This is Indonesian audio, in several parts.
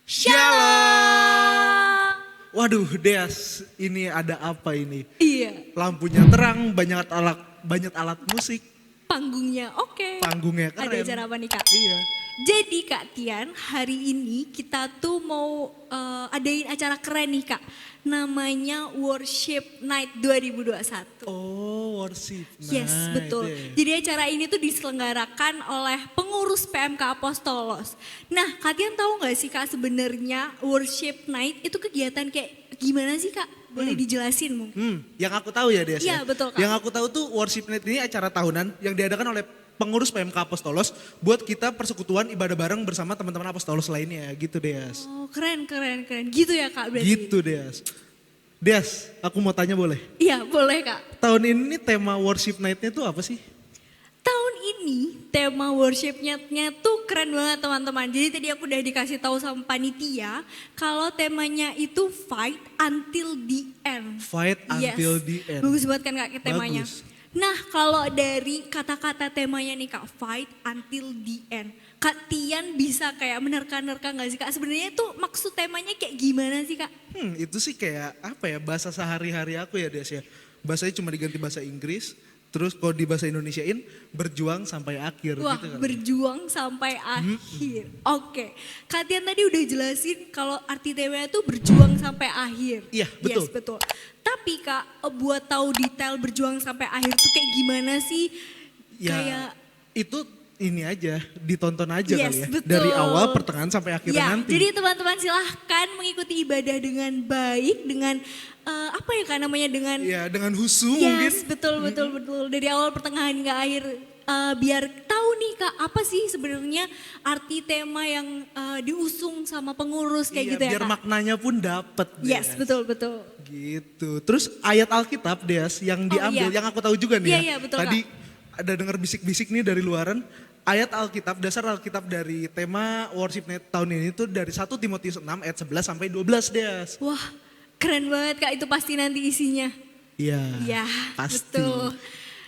Shalom. Waduh, Deas, ini ada apa ini? Iya. Lampunya terang, banyak alat musik, Panggungnya oke. panggungnya keren. Ada acara apa nih Kak? Iya. Jadi Kak Tian, hari ini kita tuh mau adain acara keren nih Kak. Namanya Worship Night 2021. Oh, worship night. Yes, betul. ya. Jadi acara ini tuh diselenggarakan oleh pengurus PMK Apostolos. Nah, Kak Tian tahu nggak sih Kak sebenarnya Worship Night itu kegiatan kayak gimana sih Kak? Boleh dijelasin mungkin? Yang aku tahu ya, Deas. Iya, betul, Kak. Yang aku tahu tuh worship night ini acara tahunan yang diadakan oleh pengurus PMK Apostolos buat kita persekutuan ibadah bareng bersama teman-teman Apostolos lainnya, gitu Deas. Oh, keren. Gitu ya Kak berarti? Gitu Deas. Deas, aku mau tanya boleh? Iya, boleh Kak. Tahun ini tema worship night-nya tuh apa sih? Tahun ini tema worshipnya tuh keren banget teman-teman. Jadi tadi aku udah dikasih tahu sama panitia kalau temanya itu fight until the end. Fight until the end. Bagus banget kan Kak temanya. Bagus. Nah kalau dari kata-kata temanya nih Kak, fight until the end. Kak Tian bisa kayak menerka-nerka gak sih Kak? Sebenarnya tuh maksud temanya kayak gimana sih Kak? Itu sih kayak apa ya, bahasa sehari-hari aku ya Des ya. Bahasanya cuma diganti bahasa Inggris, terus kalau di bahasa Indonesiain berjuang sampai akhir Wah, gitu kan. berjuang sampai akhir. Oke. Kak Tian tadi udah jelasin kalau arti temanya tuh berjuang sampai akhir. Iya, betul. Yes, betul. Tapi Kak, buat tahu detail berjuang sampai akhir tuh kayak gimana sih? Ya Kayak itu ini aja, ditonton aja Yes, kali ya. betul. Dari awal pertengahan sampai akhirnya ya, nanti. jadi teman-teman silahkan mengikuti ibadah dengan baik, dengan apa ya Kak namanya, dengan Ya dengan husu mungkin. yes, betul. Dari awal pertengahan hingga akhir. Biar tahu nih Kak, apa sih sebenarnya arti tema yang diusung sama pengurus kayak Iya, gitu ya biar Kak? maknanya pun dapet. Yes, Des. betul. Gitu. Terus ayat Alkitab Des yang diambil, iya. yang aku tahu juga nih Iya, betul, Tadi ada dengar bisik-bisik nih dari luaran. Ayat Alkitab, dasar Alkitab dari tema worship night tahun ini tuh dari 1 Timotius 6 ayat 11 sampai 12 Des. Wah, keren banget Kak, itu pasti nanti isinya. Iya, Ya, pasti. betul.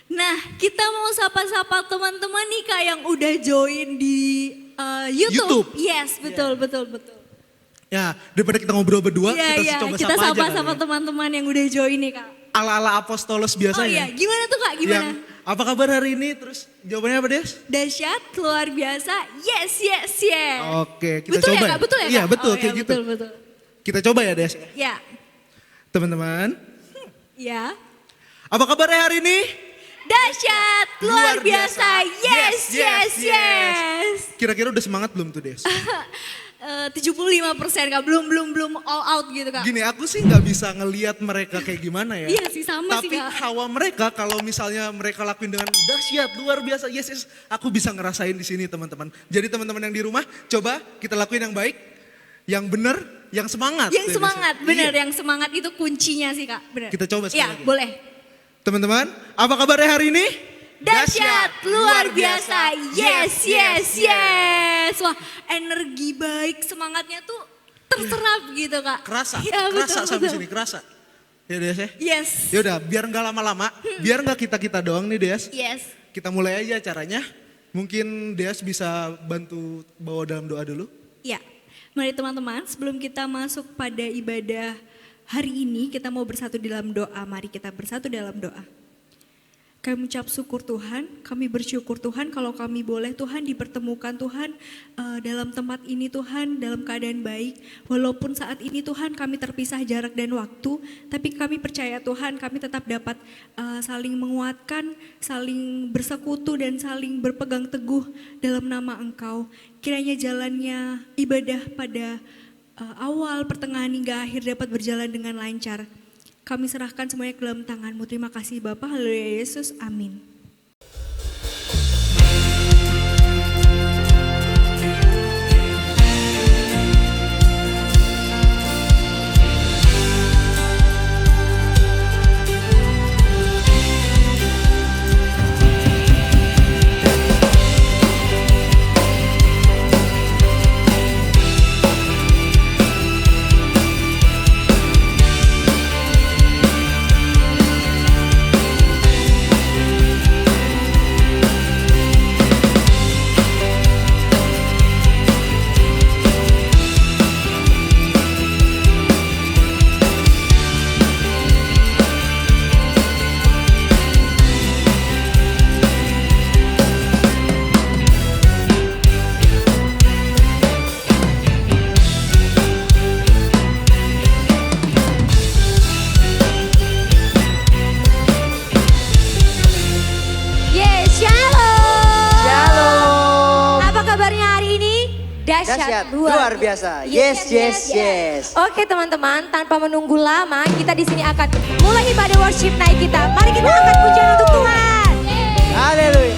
Nah, kita mau sapa-sapa teman-teman nih Kak yang udah join di YouTube. YouTube. Yes, betul. Ya, daripada kita ngobrol berdua, Iya, coba kita sapa aja sapa-sapa kali ya. teman-teman yang udah join nih Kak. Ala-ala Apostolos Oh biasanya. iya, gimana tuh Kak, gimana? Yang, apa kabar hari ini? Terus jawabannya apa Des? Dahsyat, luar biasa, yes. Oke, kita Betul coba. ya Kak, betul ya Kak? Iya, betul, Oh, kayak ya, gitu. Betul. Kita coba ya Des. Ya, Teman-teman, ya. apa kabarnya hari ini? Dahsyat, luar biasa, yes. Kira-kira udah semangat belum tuh Des? 75% Kak, belum all out gitu Kak. Gini, aku sih nggak bisa ngelihat mereka kayak gimana ya. Iya sih, sama sih Tapi Kak. hawa mereka kalau misalnya mereka lakuin dengan dahsyat, luar biasa, yes, aku bisa ngerasain di sini teman-teman. Jadi teman-teman yang di rumah, coba kita lakuin yang baik, yang benar, yang semangat. Yang semangat, bener, Iya. yang semangat itu kuncinya sih Kak, bener. Kita coba sekali Ya, lagi. boleh. Teman-teman, apa kabarnya hari ini? Dahsyat, luar biasa, yes. Wah, energi baik, semangatnya tuh terserap gitu Kak. Kerasa, Ya, kerasa betul. sampai sini, kerasa. Ya Des ya? Yes, Yaudah, biar nggak lama-lama, biar nggak kita doang nih Des. yes. Kita mulai aja acaranya. Mungkin Des bisa bantu bawa dalam doa dulu. Ya, mari teman-teman, sebelum kita masuk pada ibadah hari ini, kita mau bersatu dalam doa. Mari kita bersatu dalam doa. Kami mengucap syukur Tuhan, kami bersyukur Tuhan kalau kami boleh Tuhan dipertemukan Tuhan dalam tempat ini Tuhan dalam keadaan baik. Walaupun saat ini Tuhan kami terpisah jarak dan waktu, tapi kami percaya Tuhan kami tetap dapat saling menguatkan, saling bersekutu dan saling berpegang teguh dalam nama Engkau. Kiranya jalannya ibadah pada awal, pertengahan hingga akhir dapat berjalan dengan lancar. Kami serahkan semuanya ke dalam tangan-Mu. Terima kasih Bapa, haleluya Yesus, amin. Dahsyat, luar biasa. Yes, yes, yes. Oke teman-teman, tanpa menunggu lama, kita di sini akan mulai ibadah worship night kita. Mari kita angkat pujian untuk Tuhan. Haleluya.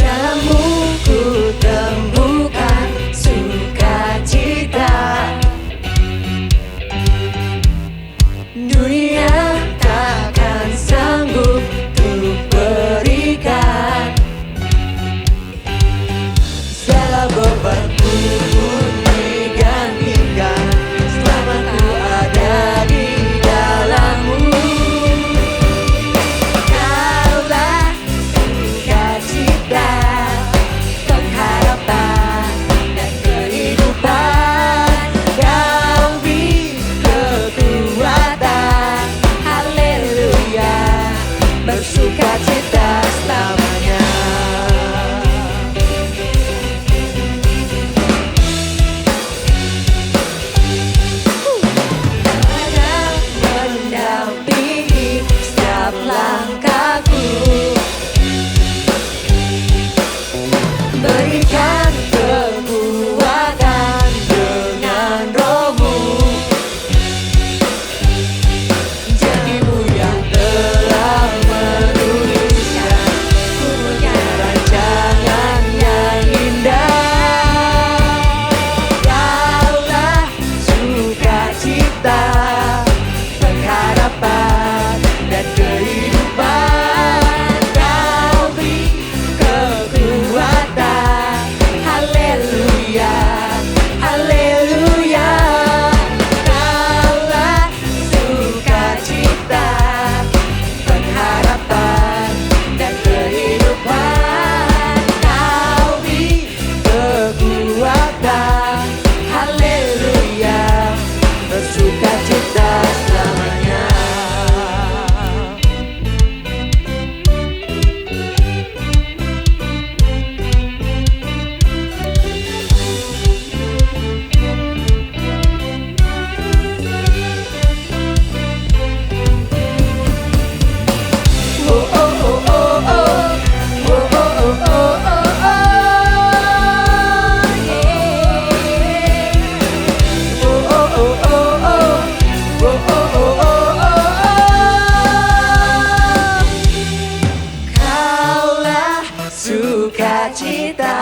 Dalammu ku temukan sukacita. Dunia takkan sanggup untuk berikan segala bebanku pun digantikan selama ku ada di dalammu. Kaulah sukacita, pengharapan dan kehidupan. Kau beri kekuatan, haleluya, bersukacita selamanya. Ada mendampingi setiap langkahku, berikan kekuatan dengan rohmu. Janjimu yang telah menuliskan, ku punya rancangan yang indah. Kaulah sukacita, pengharapan dan kehidupan. Kau beri kekuatan, haleluya, haleluya. Kaulah sukacita, pengharapan dan kehidupan. Kau beri kekuatan, haleluya, bersukacita selamanya. Oh, oh, oh, oh, oh. Oh, oh, oh, oh, oh, oh. Yeah. Oh, oh, oh, oh, oh. Oh, oh, oh, oh, oh. Kaulah sukacita,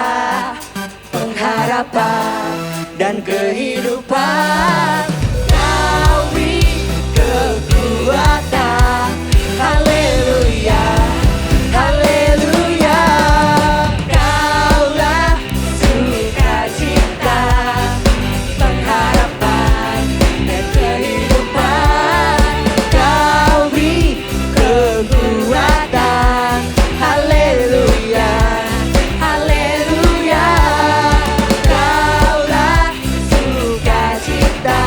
pengharapan dan kehidupan. Kau beri kekuatan, haleluya, haleluya. Kaulah sukacita, pengharapan dan kehidupan. Kau beri kekuatan, haleluya, haleluya. Kaulah sukacita,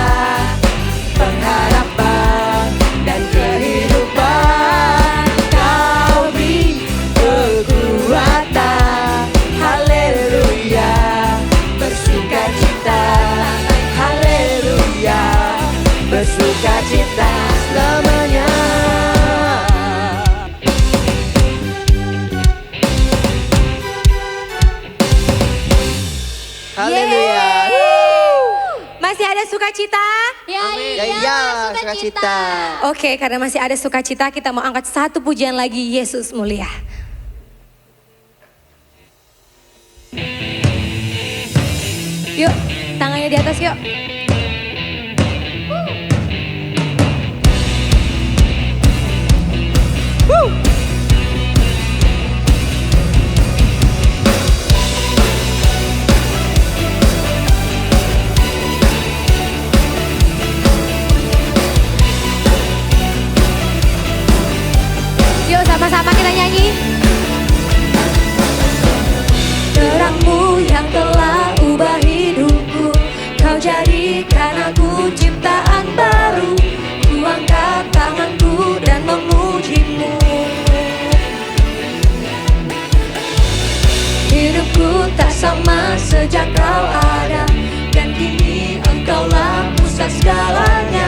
pengharapan dan kehidupan. Kau beri kekuatan, haleluya, bersukacita, haleluya, bersukacita selamanya. Haleluya. Masih ada sukacita? Ya iyalah sukacita. Oke, karena masih ada sukacita, kita mau angkat satu pujian lagi, Yesus mulia. Yuk, tangannya di atas yuk. Yuk sama-sama kita nyanyi. Terangmu yang telah ubah hidupku, kau jadikan aku ciptaan baru. Ku angkat tanganku dan memujimu. Hidupku tak sama sejak kau ada, dan kini engkaulah pusat segalanya.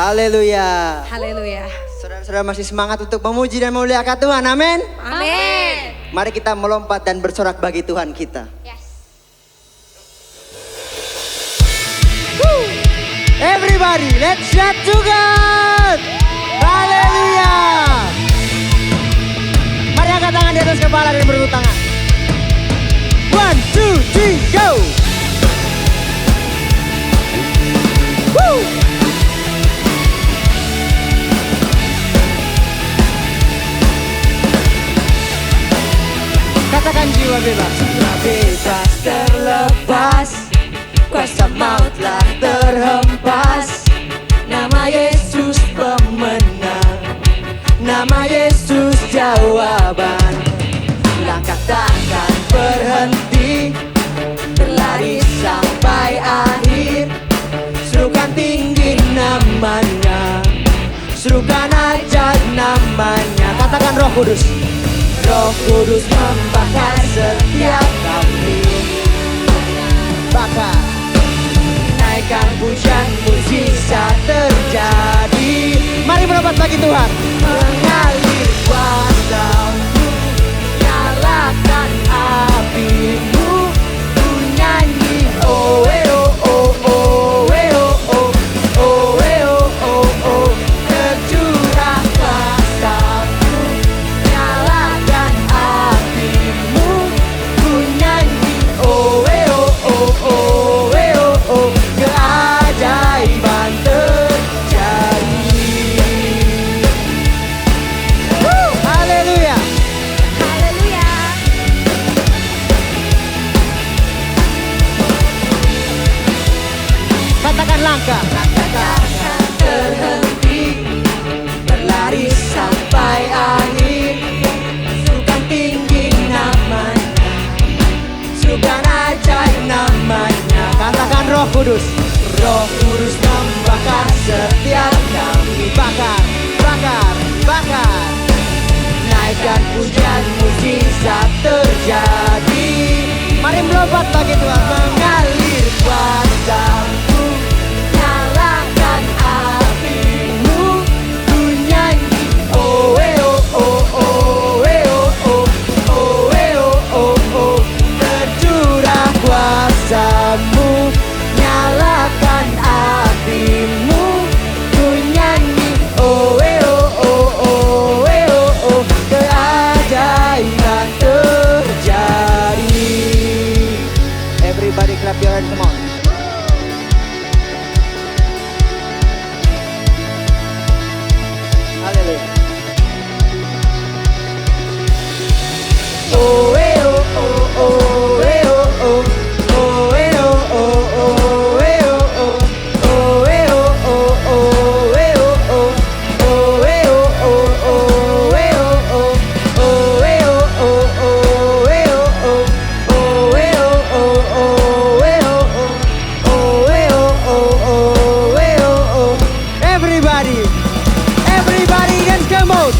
Haleluya. Haleluya. Saudara-saudara masih semangat untuk memuji dan memuliakan Tuhan. Amin. Amin. Mari kita melompat dan bersorak bagi Tuhan kita. Yes. Everybody, let's shout to God. Haleluya. Mari angkat tangan di atas kepala dan bertepuk tangan. 1, 2, 3, go. Woo. Katakan jiwa bebas. Jiwa bebas terlepas, kuasa maut telah terhempas. Nama Yesus pemenang, nama Yesus jawaban. Langkah takkan berhenti, berlari sampai akhir. Serukan tinggi namanya, serukan ajaib namanya. Katakan Roh Kudus. Roh Kudus membakar setiap kami. Bakar, naikkan pujian, mujizat terjadi. Mari melompat bagi Tuhan. Mengalir kuasa-Mu, nyalakan api-Mu. Ku nyanyi oh oh oh oh oh oh oh oh oh. Tercurah kuasa-Mu, nyalakan api-Mu. Ku nyanyi oh oh oh oh oh. Keajaiban terjadi. Haleluya. Haleluya. Katakan langkah. Takkan terhenti, berlari sampai akhir. Serukan tinggi namanya, serukan ajaib namanya. Katakan Roh Kudus. Roh Kudus membakar setiap kami. Bakar, bakar, bakar. Naikkan pujian, mujizat terjadi. Mari melompat bagi Tuhan. Mengalir kuasa-Mu, nyalakan api-Mu. Ku nyanyi oh oh oh oh oh oh oh. Tercurah kuasa-Mu, nyalakan api-Mu. Ku nyanyi oh oh oh oh. Keajaiban terjadi. Everybody clap your hands, come on. Hallelujah. Oh oh oh oh oh. Oh oh oh oh oh. Oh oh oh oh. Oh oh oh oh. Everybody, everybody dance come on.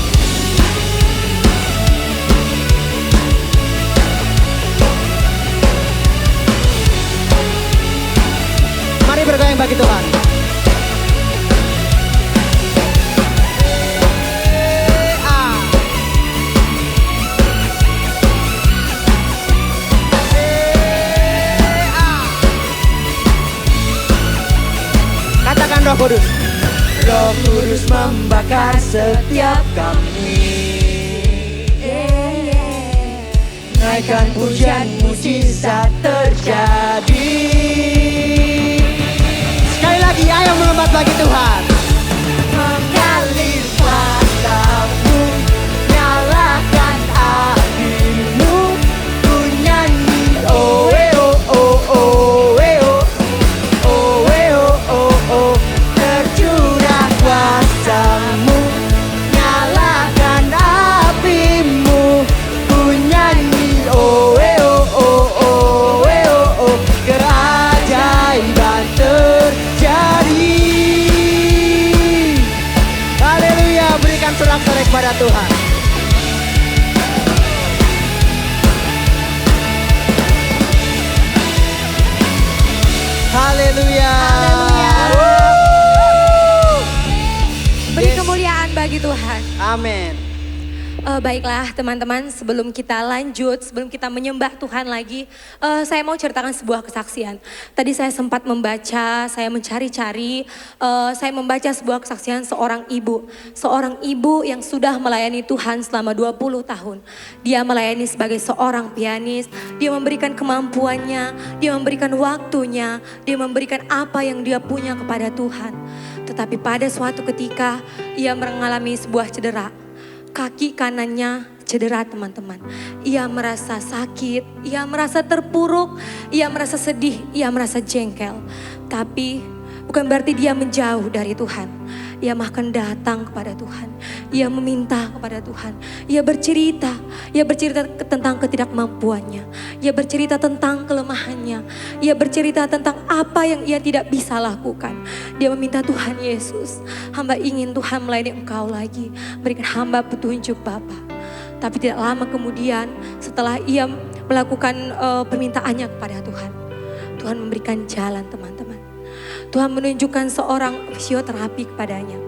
Mari bergoyang bagi Tuhan. Katakan Roh Kudus. Roh Kudus membakar setiap kami. Naikkan pujian, mujizat terjadi. Sekali lagi, ayo melompat bagi Tuhan. Mengalir kuasa-Mu, nyalakan api-Mu. Ku nyanyi oh oh oh oh oh. Tercurah kuasa-Mu, nyalakan api-Mu. Ku nyanyi oh oh oh. Keajaiban terjadi. Haleluya, berikan sorak-sorai kepada Tuhan. Haleluya. tangan bagi Tuhan. Amin. Baiklah teman-teman, sebelum kita lanjut, sebelum kita menyembah Tuhan lagi, saya mau ceritakan sebuah kesaksian. Tadi saya sempat membaca, saya mencari-cari, saya membaca sebuah kesaksian seorang ibu yang sudah melayani Tuhan selama 20 tahun. Dia melayani sebagai seorang pianis, dia memberikan kemampuannya, dia memberikan waktunya, dia memberikan apa yang dia punya kepada Tuhan. Tetapi pada suatu ketika, ia mengalami sebuah cedera. Kaki kanannya cedera teman-teman. Ia merasa sakit, ia merasa terpuruk, ia merasa sedih, ia merasa jengkel. Tapi bukan berarti dia menjauh dari Tuhan. Ia makan datang kepada Tuhan. Ia meminta kepada Tuhan. Ia bercerita tentang ketidakmampuannya. Ia bercerita tentang kelemahannya. Ia bercerita tentang apa yang ia tidak bisa lakukan. Dia meminta Tuhan Yesus, hamba ingin Tuhan melayani Engkau lagi. Berikan hamba petunjuk Bapa. Tapi tidak lama kemudian setelah ia melakukan permintaannya kepada Tuhan, Tuhan memberikan jalan teman-teman. Tuhan menunjukkan seorang fisioterapi kepadanya.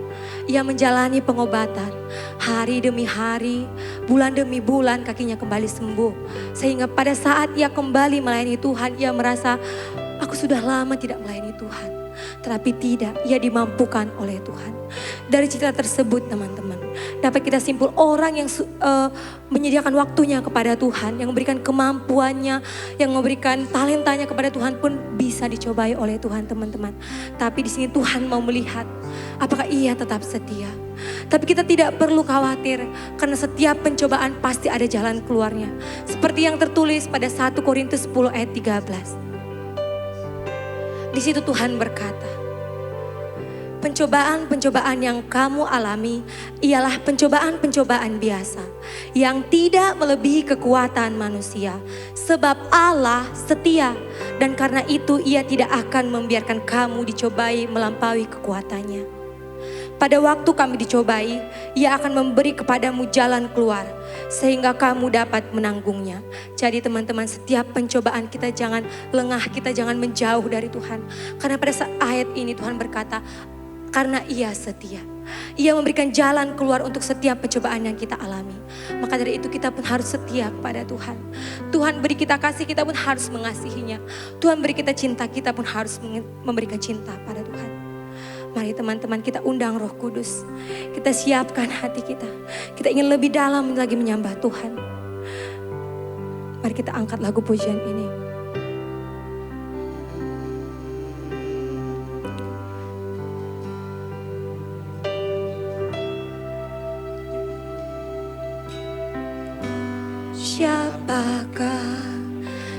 Ia menjalani pengobatan hari demi hari, bulan demi bulan kakinya kembali sembuh. Sehingga pada saat ia kembali melayani Tuhan, ia merasa aku sudah lama tidak melayani Tuhan. Tetapi tidak, ia dimampukan oleh Tuhan. Dari cerita tersebut teman-teman, dapat kita simpul orang yang menyediakan waktunya kepada Tuhan, yang memberikan kemampuannya, yang memberikan talentanya kepada Tuhan pun bisa dicobai oleh Tuhan teman-teman. Tapi di sini Tuhan mau melihat apakah ia tetap setia. Tapi kita tidak perlu khawatir karena setiap pencobaan pasti ada jalan keluarnya. Seperti yang tertulis pada 1 Korintus 10 ayat 13. Di situ Tuhan berkata, pencobaan-pencobaan yang kamu alami ialah pencobaan-pencobaan biasa yang tidak melebihi kekuatan manusia. Sebab Allah setia dan karena itu ia tidak akan membiarkan kamu dicobai melampaui kekuatannya. Pada waktu kami dicobai, ia akan memberi kepadamu jalan keluar sehingga kamu dapat menanggungnya. Jadi teman-teman, setiap pencobaan kita jangan lengah, kita jangan menjauh dari Tuhan. Karena pada saat ayat ini Tuhan berkata, karena ia setia. Ia memberikan jalan keluar untuk setiap pencobaan yang kita alami. Maka dari itu kita pun harus setia kepada Tuhan. Tuhan beri kita kasih, kita pun harus mengasihinya. Tuhan beri kita cinta, kita pun harus memberikan cinta pada Tuhan. Mari teman-teman, kita undang Roh Kudus. Kita siapkan hati kita. Kita ingin lebih dalam lagi menyembah Tuhan. Mari kita angkat lagu pujian ini. Siapakah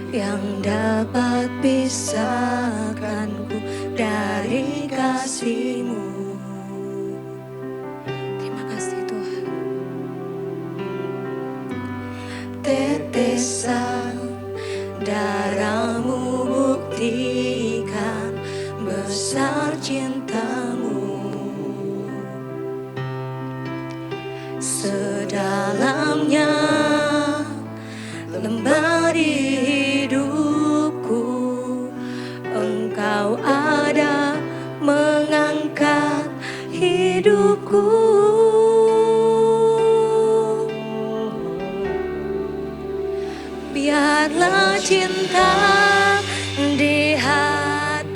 yang dapat pisahkanku dari kasih-Mu? Terima kasih Tuhan. Tetesan darah-Mu buktikan besar cinta-Mu. Sedalamnya lembah di hidupku, Engkau ada mengangkat hidupku. Biarlah cinta di hatiku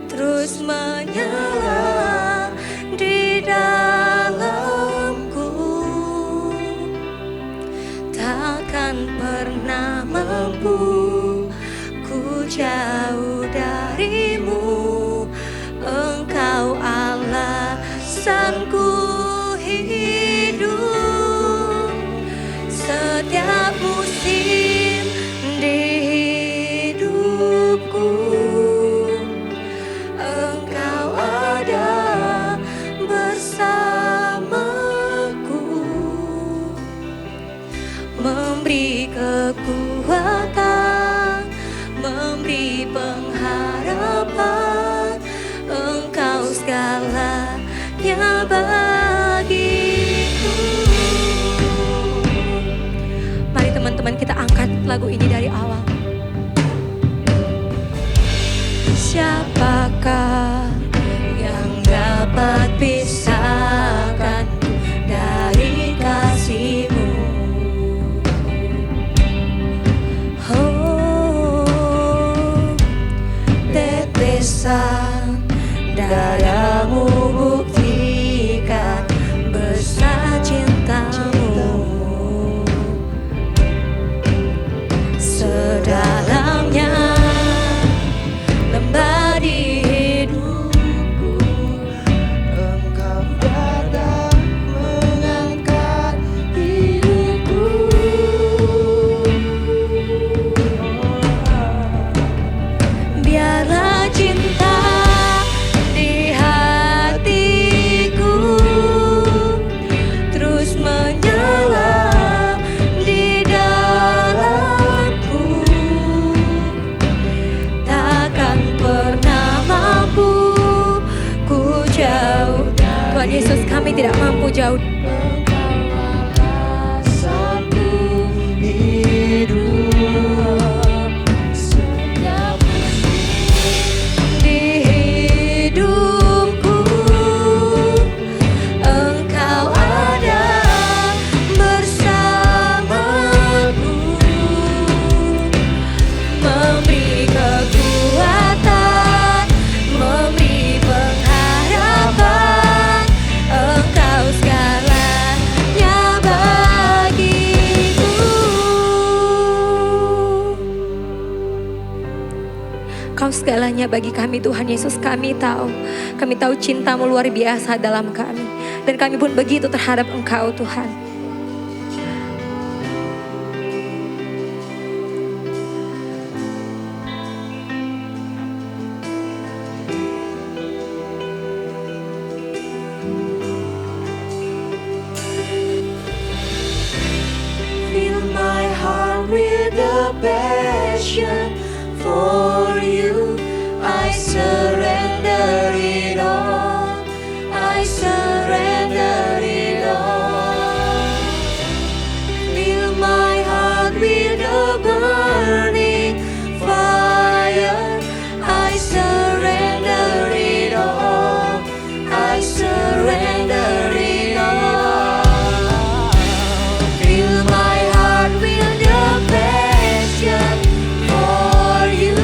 terus menyala di dalamku. Takkan pernah mampu ku jauh dari-Mu. Engkau alasanku hidup. Setiap musim di hidupku, Engkau ada bersamaku. Memberi kekuatan, memberi pengharapan, Engkau segalanya bagiku. Mari teman-teman, kita angkat lagu ini dari awal. Siapakah yang dapat pisahkanku dari kasih-Mu. Oh, tetesan darah-Mu buktikan besar cinta-Mu. Sedalamnya lembah di hidupku, Engkau datang mengangkat hidupku. Biarlah cinta di hatiku terus menyala di dalamku, takkan pernah mampu ku jauh. Tuhan Yesus, kami tidak mampu jauh. Rasaku hidup setiap di hidupku, Engkau ada bersamaku, memberi kekuatan, memberi pengharapan. Engkau segalanya bagiku. Kau segalanya bagi kami, Tuhan Yesus. Kami tahu cinta-Mu luar biasa dalam kami. Dan kami pun begitu terhadap Engkau, Tuhan. Fill my heart with a passion for You. I surrender it all. I surrender it all. Fill my heart with a burning fire. I surrender it all. I surrender it all. Fill my heart with a passion for You.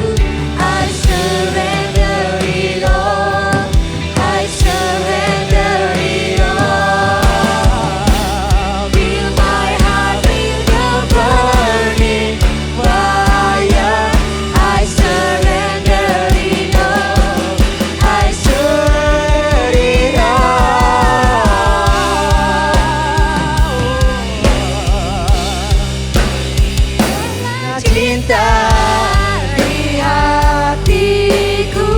I surrender it all. I surrender it all. Fill my heart with a burning fire. I surrender it all. I surrender it all. Cinta di hatiku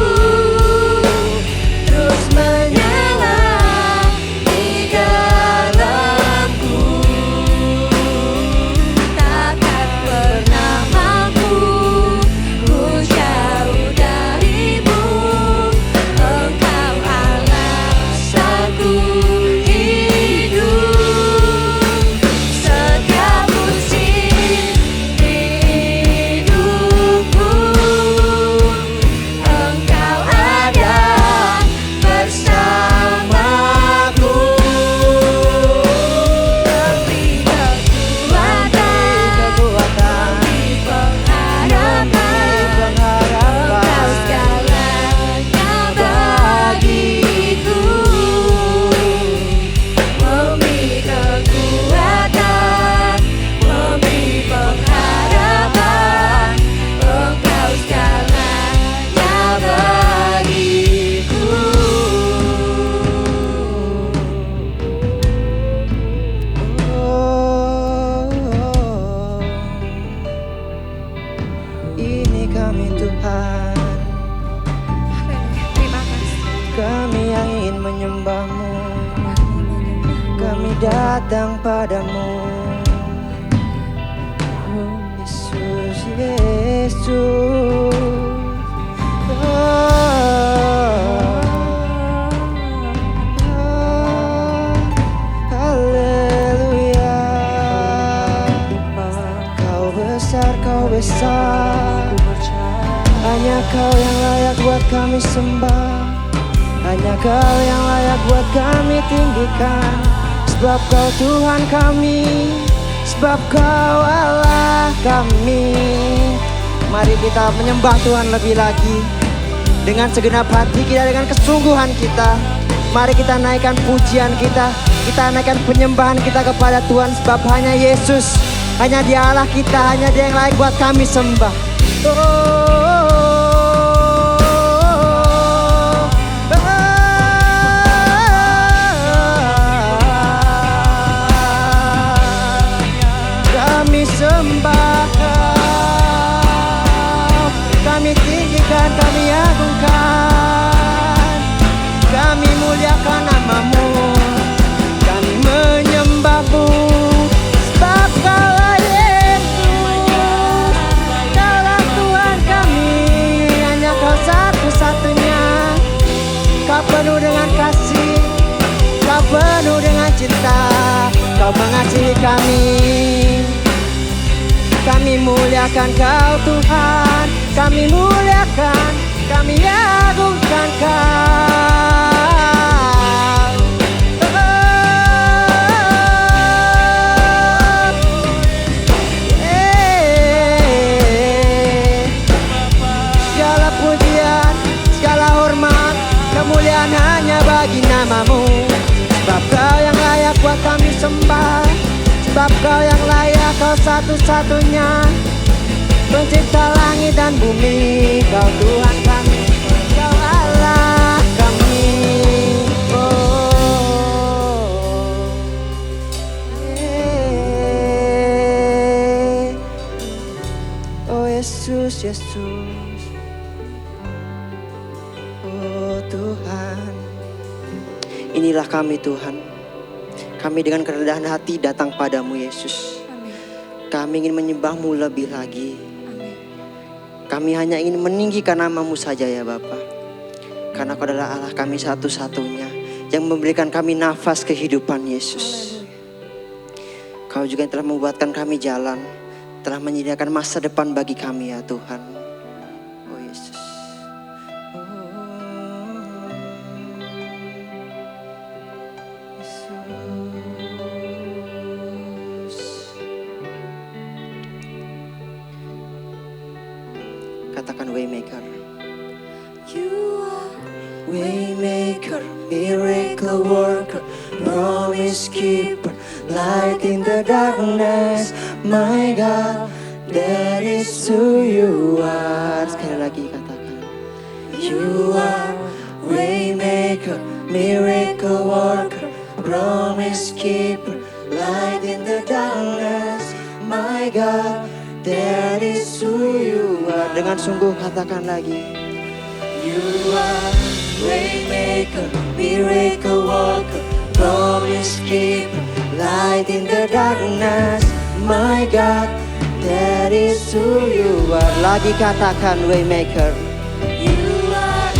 terus menyala di dalamku, takkan pernah mampu ku jauh dari-Mu. Engkau alasanku hidup setiap musim di hidupku. Engkau ada bersamaku, memberi kekuatan, memberi pengharapan. Engkau segalanya bagiku, memberi kekuatan, memberi pengharapan. Engkau segalanya bagiku. Ini kami Tuhan, Terima kasih. kami yang ingin menyembah-Mu. Kami datang padamu, oh Yesus, Yesus. Haleluya. Kau besar, Kau besar. Hanya Kau yang layak buat kami sembah. Hanya Kau yang layak buat kami tinggikan, sebab Kau Tuhan kami, sebab Kau Allah kami. Mari kita menyembah Tuhan lebih lagi dengan segenap hati kita, dengan kesungguhan kita. Mari kita naikkan pujian kita naikkan penyembahan kita kepada Tuhan, sebab hanya Yesus, hanya Dia Allah kita, hanya Dia yang layak buat kami sembah. Kami sembah Kau, kami tinggikan, kami agungkan, kami muliakan nama-Mu, kami menyembah-Mu, sebab Kaulah Yesus, Kaulah Tuhan kami, hanya Kau satu-satunya. Kau penuh dengan kasih, Kau penuh dengan cinta, Kau mengasihi kami. Kami muliakan Kau Tuhan, kami muliakan, kami agungkan Kau. Segala pujian, segala hormat, kemuliaan hanya bagi nama-Mu, sebab Kau yang layak buat kami sembah, sebab Kau yang layak, Kau satu-satunya pencipta langit dan bumi. Kau Tuhan kami, Kau Allah kami. Oh Yesus, Yesus, oh Tuhan. Inilah kami Tuhan, kami dengan kerendahan hati datang padamu Yesus. Kami ingin menyembah-Mu lebih lagi. Kami hanya ingin meninggikan nama-Mu saja ya Bapa. Karena Kau adalah Allah kami satu-satunya yang memberikan kami nafas kehidupan Yesus. Kau juga yang telah membuatkan kami jalan, telah menyediakan masa depan bagi kami ya Tuhan. Oh Yesus. Katakan Waymaker. You are Waymaker, miracle worker, promise keeper, light in the darkness. My God, that is who you are. Sekali lagi katakan. You are Waymaker, miracle worker, promise keeper, light in the darkness. My God, that is who you are. Dengan sungguh katakan lagi. You are Waymaker, miracle worker, promise keeper, light in the darkness. My God, that is who you are. Lagi katakan Waymaker. You are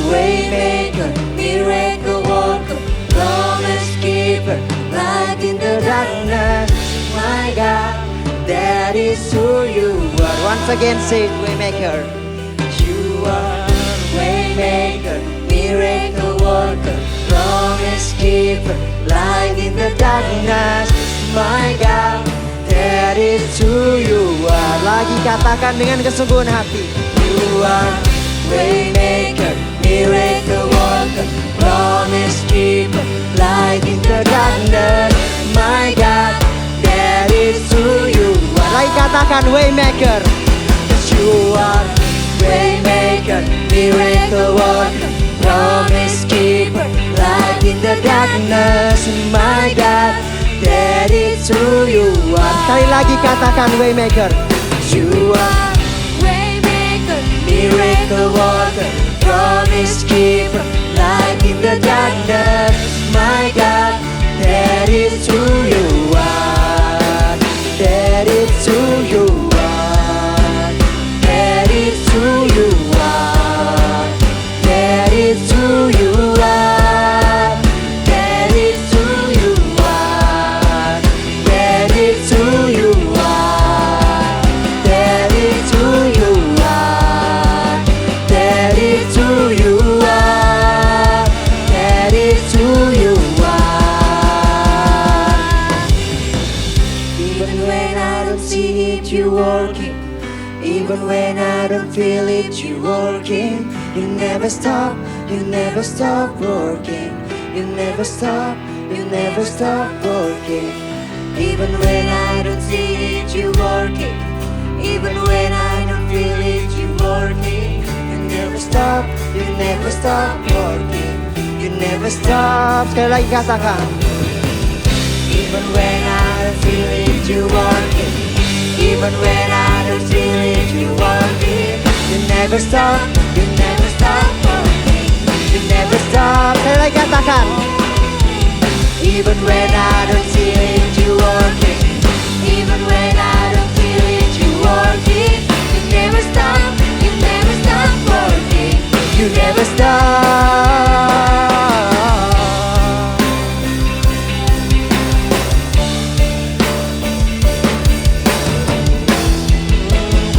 Waymaker, miracle worker, promise keeper, light in the darkness. My God, that is who you are. Once again say it, Waymaker. You are Waymaker, miracle worker, promise keeper, light in the darkness. My God, that is who you are. Lagi katakan dengan kesungguhan hati. You are Waymaker, miracle worker, promise keeper, light in the darkness. My God, that is who you are. Lagi katakan Waymaker. You are Waymaker, miracle worker, promise keeper, light in the darkness. My God, that is who you are. Sekali lagi katakan Waymaker. You are Waymaker, miracle worker, promise keeper, light in the darkness. My God, that is who you are. That is who you are. That is who you are. That is who you are. That is who you are. That is who you are. That is who you are. That is who you are. Even when I don't feel it, you working. You never stop working. You never stop working. Even when I don't see it, you working. Even when I don't feel it, you working. You never stop working. You never stop. Sekali lagi katakan. Even when I don't feel it, you working. Even when I don't feel it, you working. You never stop working. You never stop. Sekali lagi katakan. Even when I don't feel it, you working. Even when I don't feel it, you working. You never stop working. You never stop.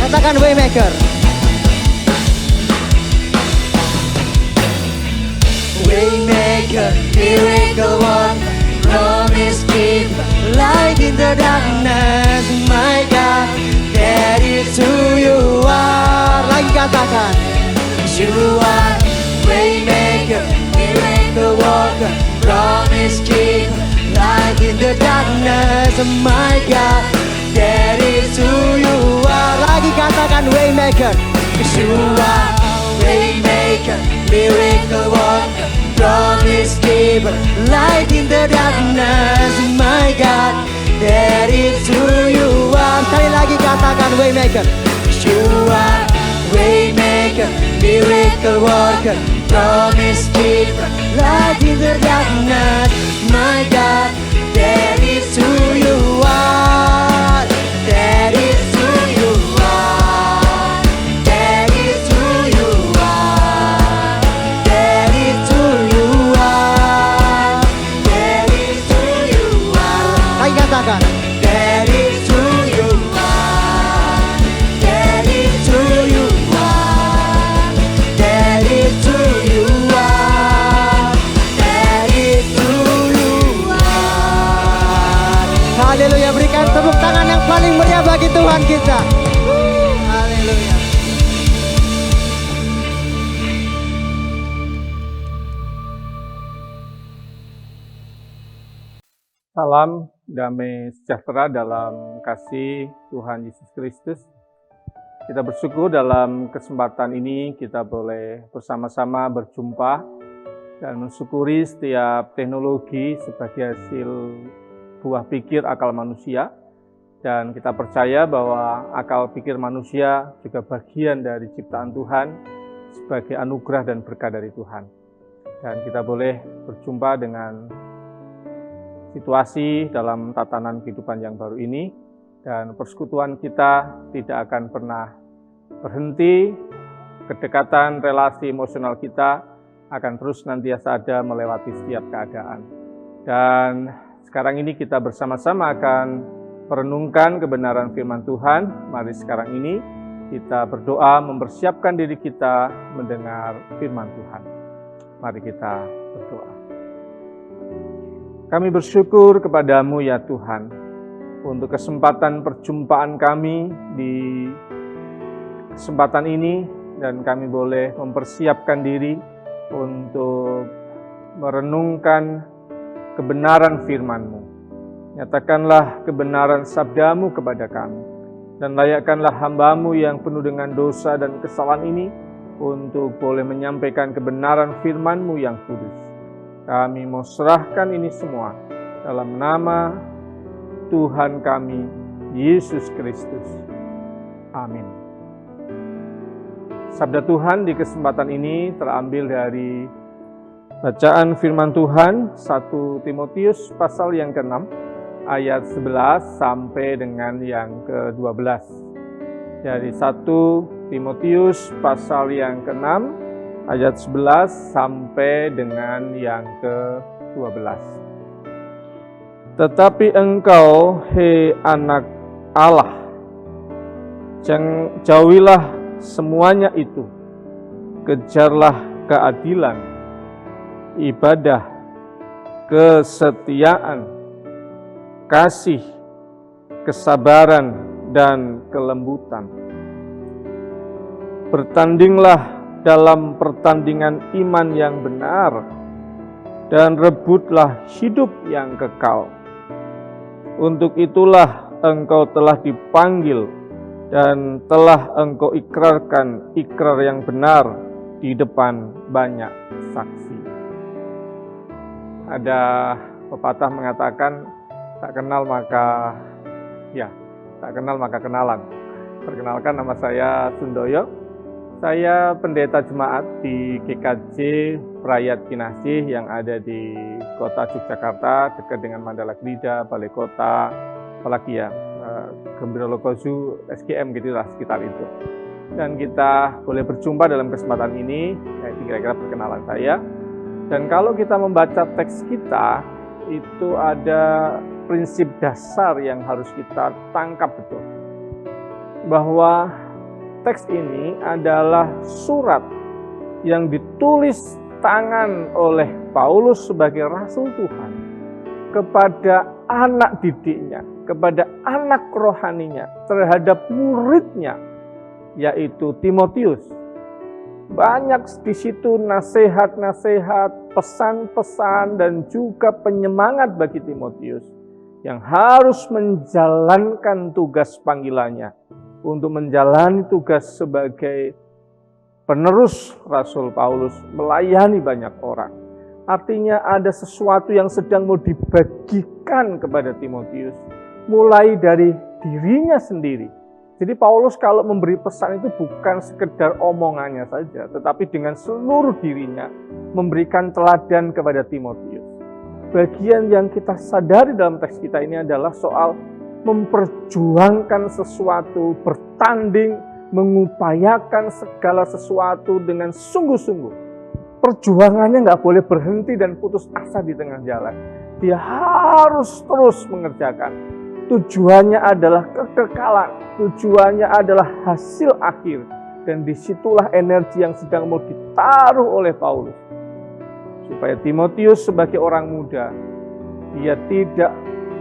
Katakan Waymaker. Waymaker, miracle worker, promise keeper, light in the darkness, my God, that is who you are. Lagi katakan, you are Waymaker, miracle worker, promise keeper, light in the darkness, my God, that is who you are. Lagi katakan Waymaker, you are Waymaker, miracle worker, promise keeper, light in the darkness, my God, that is who you are. Sekali lagi katakan Waymaker, you are Waymaker, miracle worker, promise keeper, light in the darkness, my God, that is who you are. That is who you are. That is who you are. That is who you are. That is who you are. Lagi katakan. That is who you are. That is who you are. That is who you are. That is who you are. Haleluya, berikan tepuk tangan yang paling meriah bagi Tuhan kita. Haleluya. Salam damai sejahtera dalam kasih Tuhan Yesus Kristus. Kita bersyukur dalam kesempatan ini kita boleh bersama-sama berjumpa dan mensyukuri setiap teknologi sebagai hasil buah pikir akal manusia. Dan kita percaya bahwa akal pikir manusia juga bagian dari ciptaan Tuhan sebagai anugerah dan berkat dari Tuhan. Dan kita boleh berjumpa dengan situasi dalam tatanan kehidupan yang baru ini, dan persekutuan kita tidak akan pernah berhenti. Kedekatan relasi emosional kita akan terus nantiasa ada melewati setiap keadaan. Dan sekarang ini kita bersama-sama akan merenungkan kebenaran firman Tuhan. Mari sekarang ini kita berdoa mempersiapkan diri kita mendengar firman Tuhan. Mari kita berdoa. Kami bersyukur kepadamu ya Tuhan, untuk kesempatan perjumpaan kami di kesempatan ini, dan kami boleh mempersiapkan diri untuk merenungkan kebenaran firman-Mu. Nyatakanlah kebenaran sabdamu kepada kami, dan layakkanlah hamba-Mu yang penuh dengan dosa dan kesalahan ini untuk boleh menyampaikan kebenaran firman-Mu yang kudus. Kami mau serahkan ini semua dalam nama Tuhan kami, Yesus Kristus. Amin. Sabda Tuhan di kesempatan ini terambil dari bacaan firman Tuhan 1 Timotius pasal yang ke-6 ayat 11 sampai dengan yang ke-12. Dari 1 Timotius pasal yang ke-6 ayat 11 sampai dengan yang ke-12. Tetapi engkau, hei anak Allah, jauhilah semuanya itu. Kejarlah keadilan, ibadah, kesetiaan, kasih, kesabaran, dan kelembutan. Bertandinglah dalam pertandingan iman yang benar, dan rebutlah hidup yang kekal. Untuk itulah engkau telah dipanggil, dan telah engkau ikrarkan ikrar yang benar di depan banyak saksi. Ada pepatah mengatakan, tak kenal maka kenalan. Perkenalkan, nama saya Sundoyo. Saya pendeta jemaat di GKJ Prayat Kinasih yang ada di kota Yogyakarta, dekat dengan Mandala Grida, Balai Kota, apalagi ya, Gembira Lokozu, SGM gitu lah, sekitar itu. Dan kita boleh berjumpa dalam kesempatan ini, itu kira-kira perkenalan saya. Dan kalau kita membaca teks kita, itu ada prinsip dasar yang harus kita tangkap betul. Bahwa teks ini adalah surat yang ditulis tangan oleh Paulus sebagai Rasul Tuhan kepada anak didiknya, kepada anak rohaninya, terhadap muridnya, yaitu Timotius. Banyak di situ nasihat-nasihat, pesan-pesan, dan juga penyemangat bagi Timotius yang harus menjalankan tugas panggilannya, untuk menjalani tugas sebagai penerus Rasul Paulus, melayani banyak orang. Artinya ada sesuatu yang sedang mau dibagikan kepada Timotius, mulai dari dirinya sendiri. Jadi Paulus kalau memberi pesan itu bukan sekedar omongannya saja, tetapi dengan seluruh dirinya memberikan teladan kepada Timotius. Bagian yang kita sadari dalam teks kita ini adalah soal memperjuangkan sesuatu, bertanding, mengupayakan segala sesuatu dengan sungguh-sungguh. Perjuangannya nggak boleh berhenti dan putus asa di tengah jalan. Dia harus terus mengerjakan. Tujuannya adalah kekekalan, tujuannya adalah hasil akhir. Dan disitulah energi yang sedang mau ditaruh oleh Paulus. Supaya Timotius sebagai orang muda, dia tidak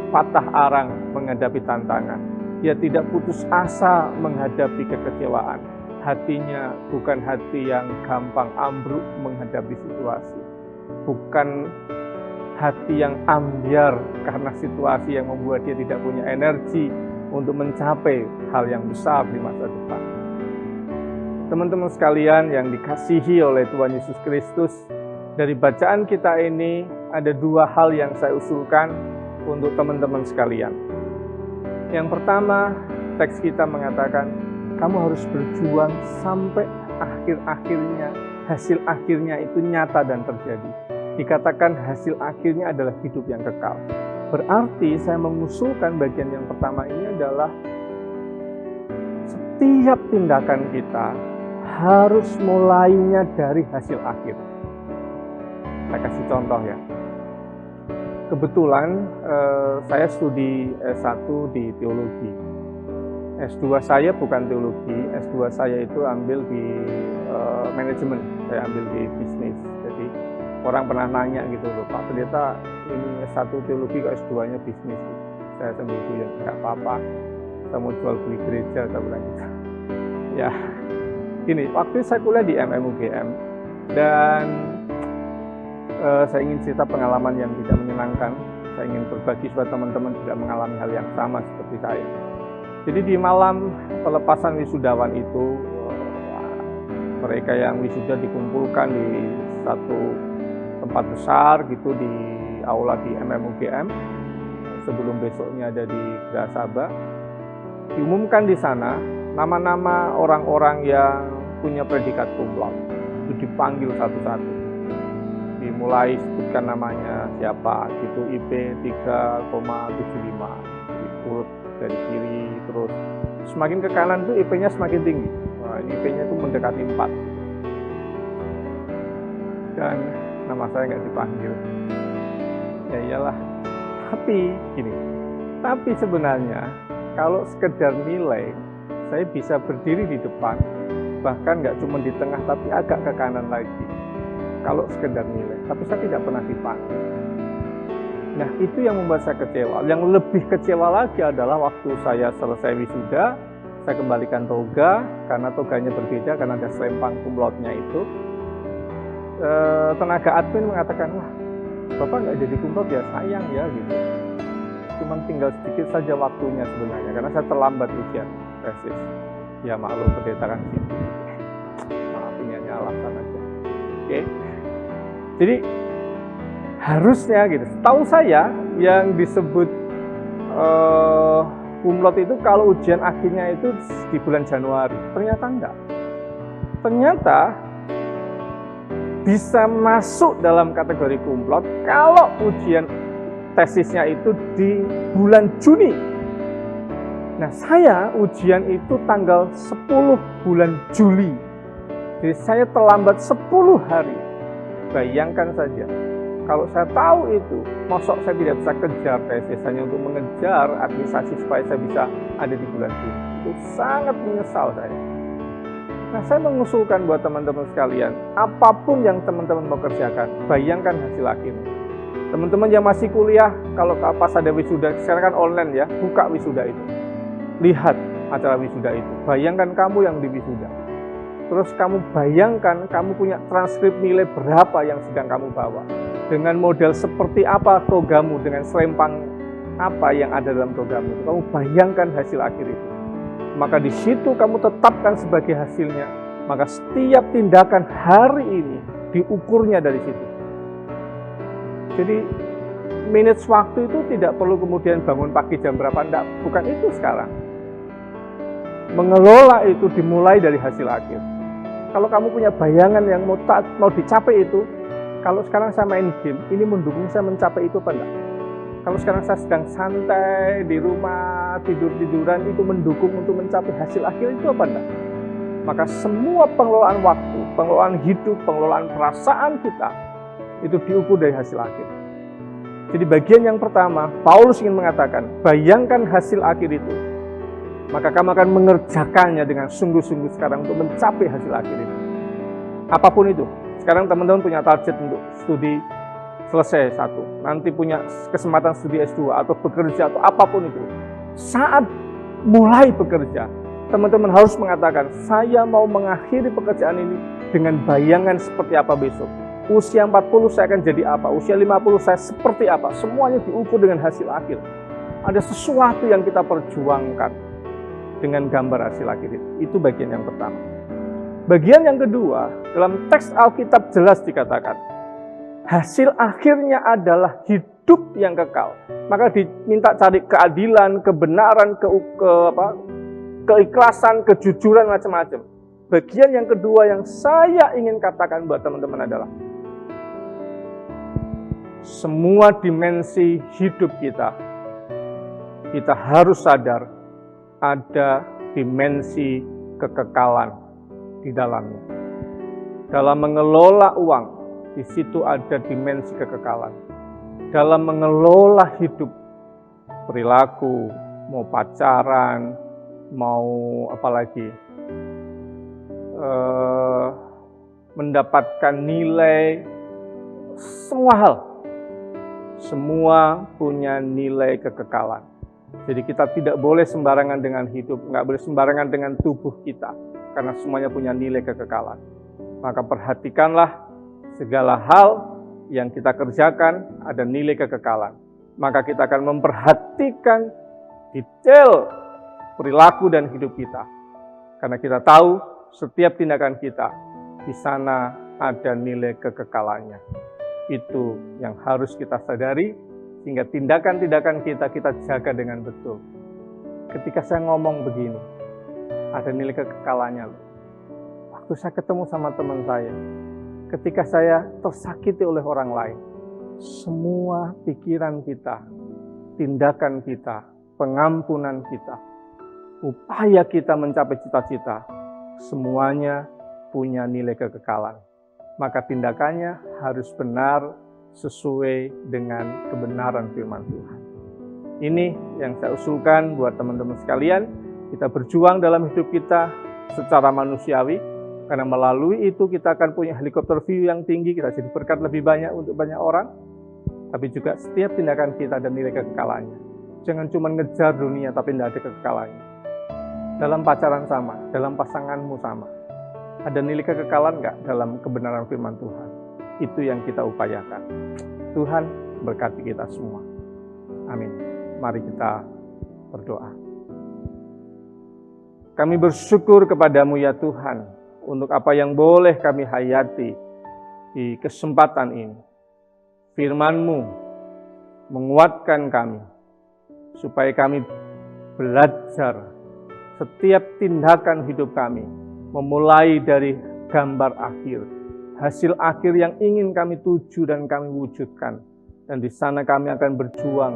patah arang menghadapi tantangan. Dia tidak putus asa menghadapi kekecewaan. Hatinya bukan hati yang gampang ambruk menghadapi situasi. Bukan hati yang ambyar karena situasi yang membuat dia tidak punya energi untuk mencapai hal yang besar di masa depan. Teman-teman sekalian yang dikasihi oleh Tuhan Yesus Kristus, dari bacaan kita ini ada dua hal yang saya usulkan untuk teman-teman sekalian. Yang pertama, teks kita mengatakan, kamu harus berjuang sampai akhir-akhirnya, hasil akhirnya itu nyata dan terjadi. Dikatakan hasil akhirnya adalah hidup yang kekal. Berarti saya mengusulkan bagian yang pertama ini adalah setiap tindakan kita harus mulainya dari hasil akhir. Saya kasih contoh ya. Kebetulan saya studi S1 di teologi. S2 saya bukan teologi, S2 saya itu ambil di manajemen, saya ambil di bisnis. Jadi orang pernah nanya gitu loh, Pak Pendeta ini S1 teologi kok S2-nya bisnis. Saya sambil bilang, nggak apa-apa, saya mau jual beli gereja, saya bilang gitu. Ya, gini, waktu saya kuliah di MMUGM dan saya ingin cerita pengalaman yang tidak menyenangkan. Saya ingin berbagi supaya teman-teman juga mengalami hal yang sama seperti saya. Jadi di malam pelepasan wisudawan itu, mereka yang wisuda dikumpulkan di satu tempat besar gitu di aula di MMUGM. Sebelum besoknya ada di Geraha Sabah. Diumumkan di sana nama-nama orang-orang yang punya predikat cum laude. Itu dipanggil satu-satu. Dimulai sebutkan namanya siapa, gitu IP 3,75, diurut dari kiri, terus semakin ke kanan tuh IP-nya semakin tinggi. Nah, ini IP-nya tuh mendekati 4. Dan nama saya nggak dipanggil. Ya iyalah. Tapi gini, tapi sebenarnya kalau sekedar nilai, saya bisa berdiri di depan, bahkan nggak cuma di tengah tapi agak ke kanan lagi. Kalau sekedar nilai, tapi saya tidak pernah dipanggil. Nah, itu yang membuat saya kecewa. Yang lebih kecewa lagi adalah waktu saya selesai wisuda, Saya kembalikan toga, karena toganya berbeda, karena ada selempang kumlotnya itu. Tenaga admin mengatakan, wah Bapak nggak jadi kumlot ya sayang ya gitu. Cuman tinggal sedikit saja waktunya sebenarnya, karena saya terlambat ujian tesis. Ya maklum pendeta kan sini. Maaf ini hanya alasan aja. Oke. Jadi harusnya gitu. Setahu saya yang disebut kumlot itu kalau ujian akhirnya itu di bulan Januari. Ternyata enggak. Ternyata bisa masuk dalam kategori kumlot kalau ujian tesisnya itu di bulan Juni. Nah, saya ujian itu tanggal 10 bulan Juli. Jadi saya terlambat 10 hari. Bayangkan saja, kalau saya tahu itu, mosok saya tidak bisa kejar tesis hanya untuk mengejar administrasi supaya saya bisa ada di bulan Juli. Itu sangat menyesal saya. Nah, saya mengusulkan buat teman-teman sekalian, apapun yang teman-teman mau kerjakan, bayangkan hasil akhirnya. Teman-teman yang masih kuliah, kalau pas ada wisuda, sekarang kan online ya, buka wisuda itu. Lihat acara wisuda itu. Bayangkan kamu yang di wisuda. Terus kamu bayangkan kamu punya transkrip nilai berapa yang sedang kamu bawa. Dengan model seperti apa togamu, dengan selempang apa yang ada dalam togamu. Kamu bayangkan hasil akhir itu. Maka di situ kamu tetapkan sebagai hasilnya. Maka setiap tindakan hari ini diukurnya dari situ. Jadi minutes waktu itu tidak perlu kemudian bangun pagi jam berapa, enggak, bukan itu sekarang. Mengelola itu dimulai dari hasil akhir. Kalau kamu punya bayangan yang mau dicapai itu, kalau sekarang saya main game, ini mendukung saya mencapai itu apa enggak? Kalau sekarang saya sedang santai di rumah, tidur-tiduran, itu mendukung untuk mencapai hasil akhir itu apa enggak? Maka semua pengelolaan waktu, pengelolaan hidup, pengelolaan perasaan kita, itu diukur dari hasil akhir. Jadi bagian yang pertama, Paulus ingin mengatakan, bayangkan hasil akhir itu. Maka kamu akan mengerjakannya dengan sungguh-sungguh sekarang untuk mencapai hasil akhir itu. Apapun itu. Sekarang teman-teman punya target untuk studi selesai satu. Nanti punya kesempatan studi S2 atau bekerja atau apapun itu. Saat mulai bekerja, teman-teman harus mengatakan, saya mau mengakhiri pekerjaan ini dengan bayangan seperti apa besok. Usia 40 saya akan jadi apa, usia 50 saya seperti apa. Semuanya diukur dengan hasil akhir. Ada sesuatu yang kita perjuangkan dengan gambar hasil akhir itu. Itu bagian yang pertama. Bagian yang kedua, dalam teks Alkitab jelas dikatakan, hasil akhirnya adalah hidup yang kekal. Maka diminta cari keadilan, kebenaran, keikhlasan, kejujuran, macam-macam. Bagian yang kedua yang saya ingin katakan buat teman-teman adalah, semua dimensi hidup kita harus sadar ada dimensi kekekalan di dalamnya. Dalam mengelola uang, di situ ada dimensi kekekalan. Dalam mengelola hidup, perilaku, mau pacaran, mau apalagi, mendapatkan nilai, semua hal. Semua punya nilai kekekalan. Jadi kita tidak boleh sembarangan dengan hidup, nggak boleh sembarangan dengan tubuh kita, karena semuanya punya nilai kekekalan. Maka perhatikanlah segala hal yang kita kerjakan ada nilai kekekalan. Maka kita akan memperhatikan detail perilaku dan hidup kita. Karena kita tahu setiap tindakan kita di sana ada nilai kekekalannya. Itu yang harus kita sadari, sehingga tindakan-tindakan kita jaga dengan betul. Ketika saya ngomong begini, ada nilai kekekalannya. Waktu saya ketemu sama teman saya, ketika saya tersakiti oleh orang lain, semua pikiran kita, tindakan kita, pengampunan kita, upaya kita mencapai cita-cita, semuanya punya nilai kekekalan. Maka tindakannya harus benar sesuai dengan kebenaran firman Tuhan. Ini yang saya usulkan buat teman-teman sekalian. Kita berjuang dalam hidup kita secara manusiawi, karena melalui itu kita akan punya helikopter view yang tinggi, kita jadi berkat lebih banyak untuk banyak orang. Tapi juga setiap tindakan kita ada nilai kekekalannya. Jangan cuma ngejar dunia tapi tidak ada kekekalannya. dalam pacaran sama, dalam pasanganmu sama. Ada nilai kekekalan nggak dalam kebenaran firman Tuhan? Itu yang kita upayakan. Tuhan berkati kita semua. Amin. Mari kita berdoa. Kami bersyukur kepadamu ya Tuhan, untuk apa yang boleh kami hayati di kesempatan ini. Firman-Mu menguatkan kami, supaya kami belajar setiap tindakan hidup kami, memulai dari gambar akhir, hasil akhir yang ingin kami tuju dan kami wujudkan. Dan di sana kami akan berjuang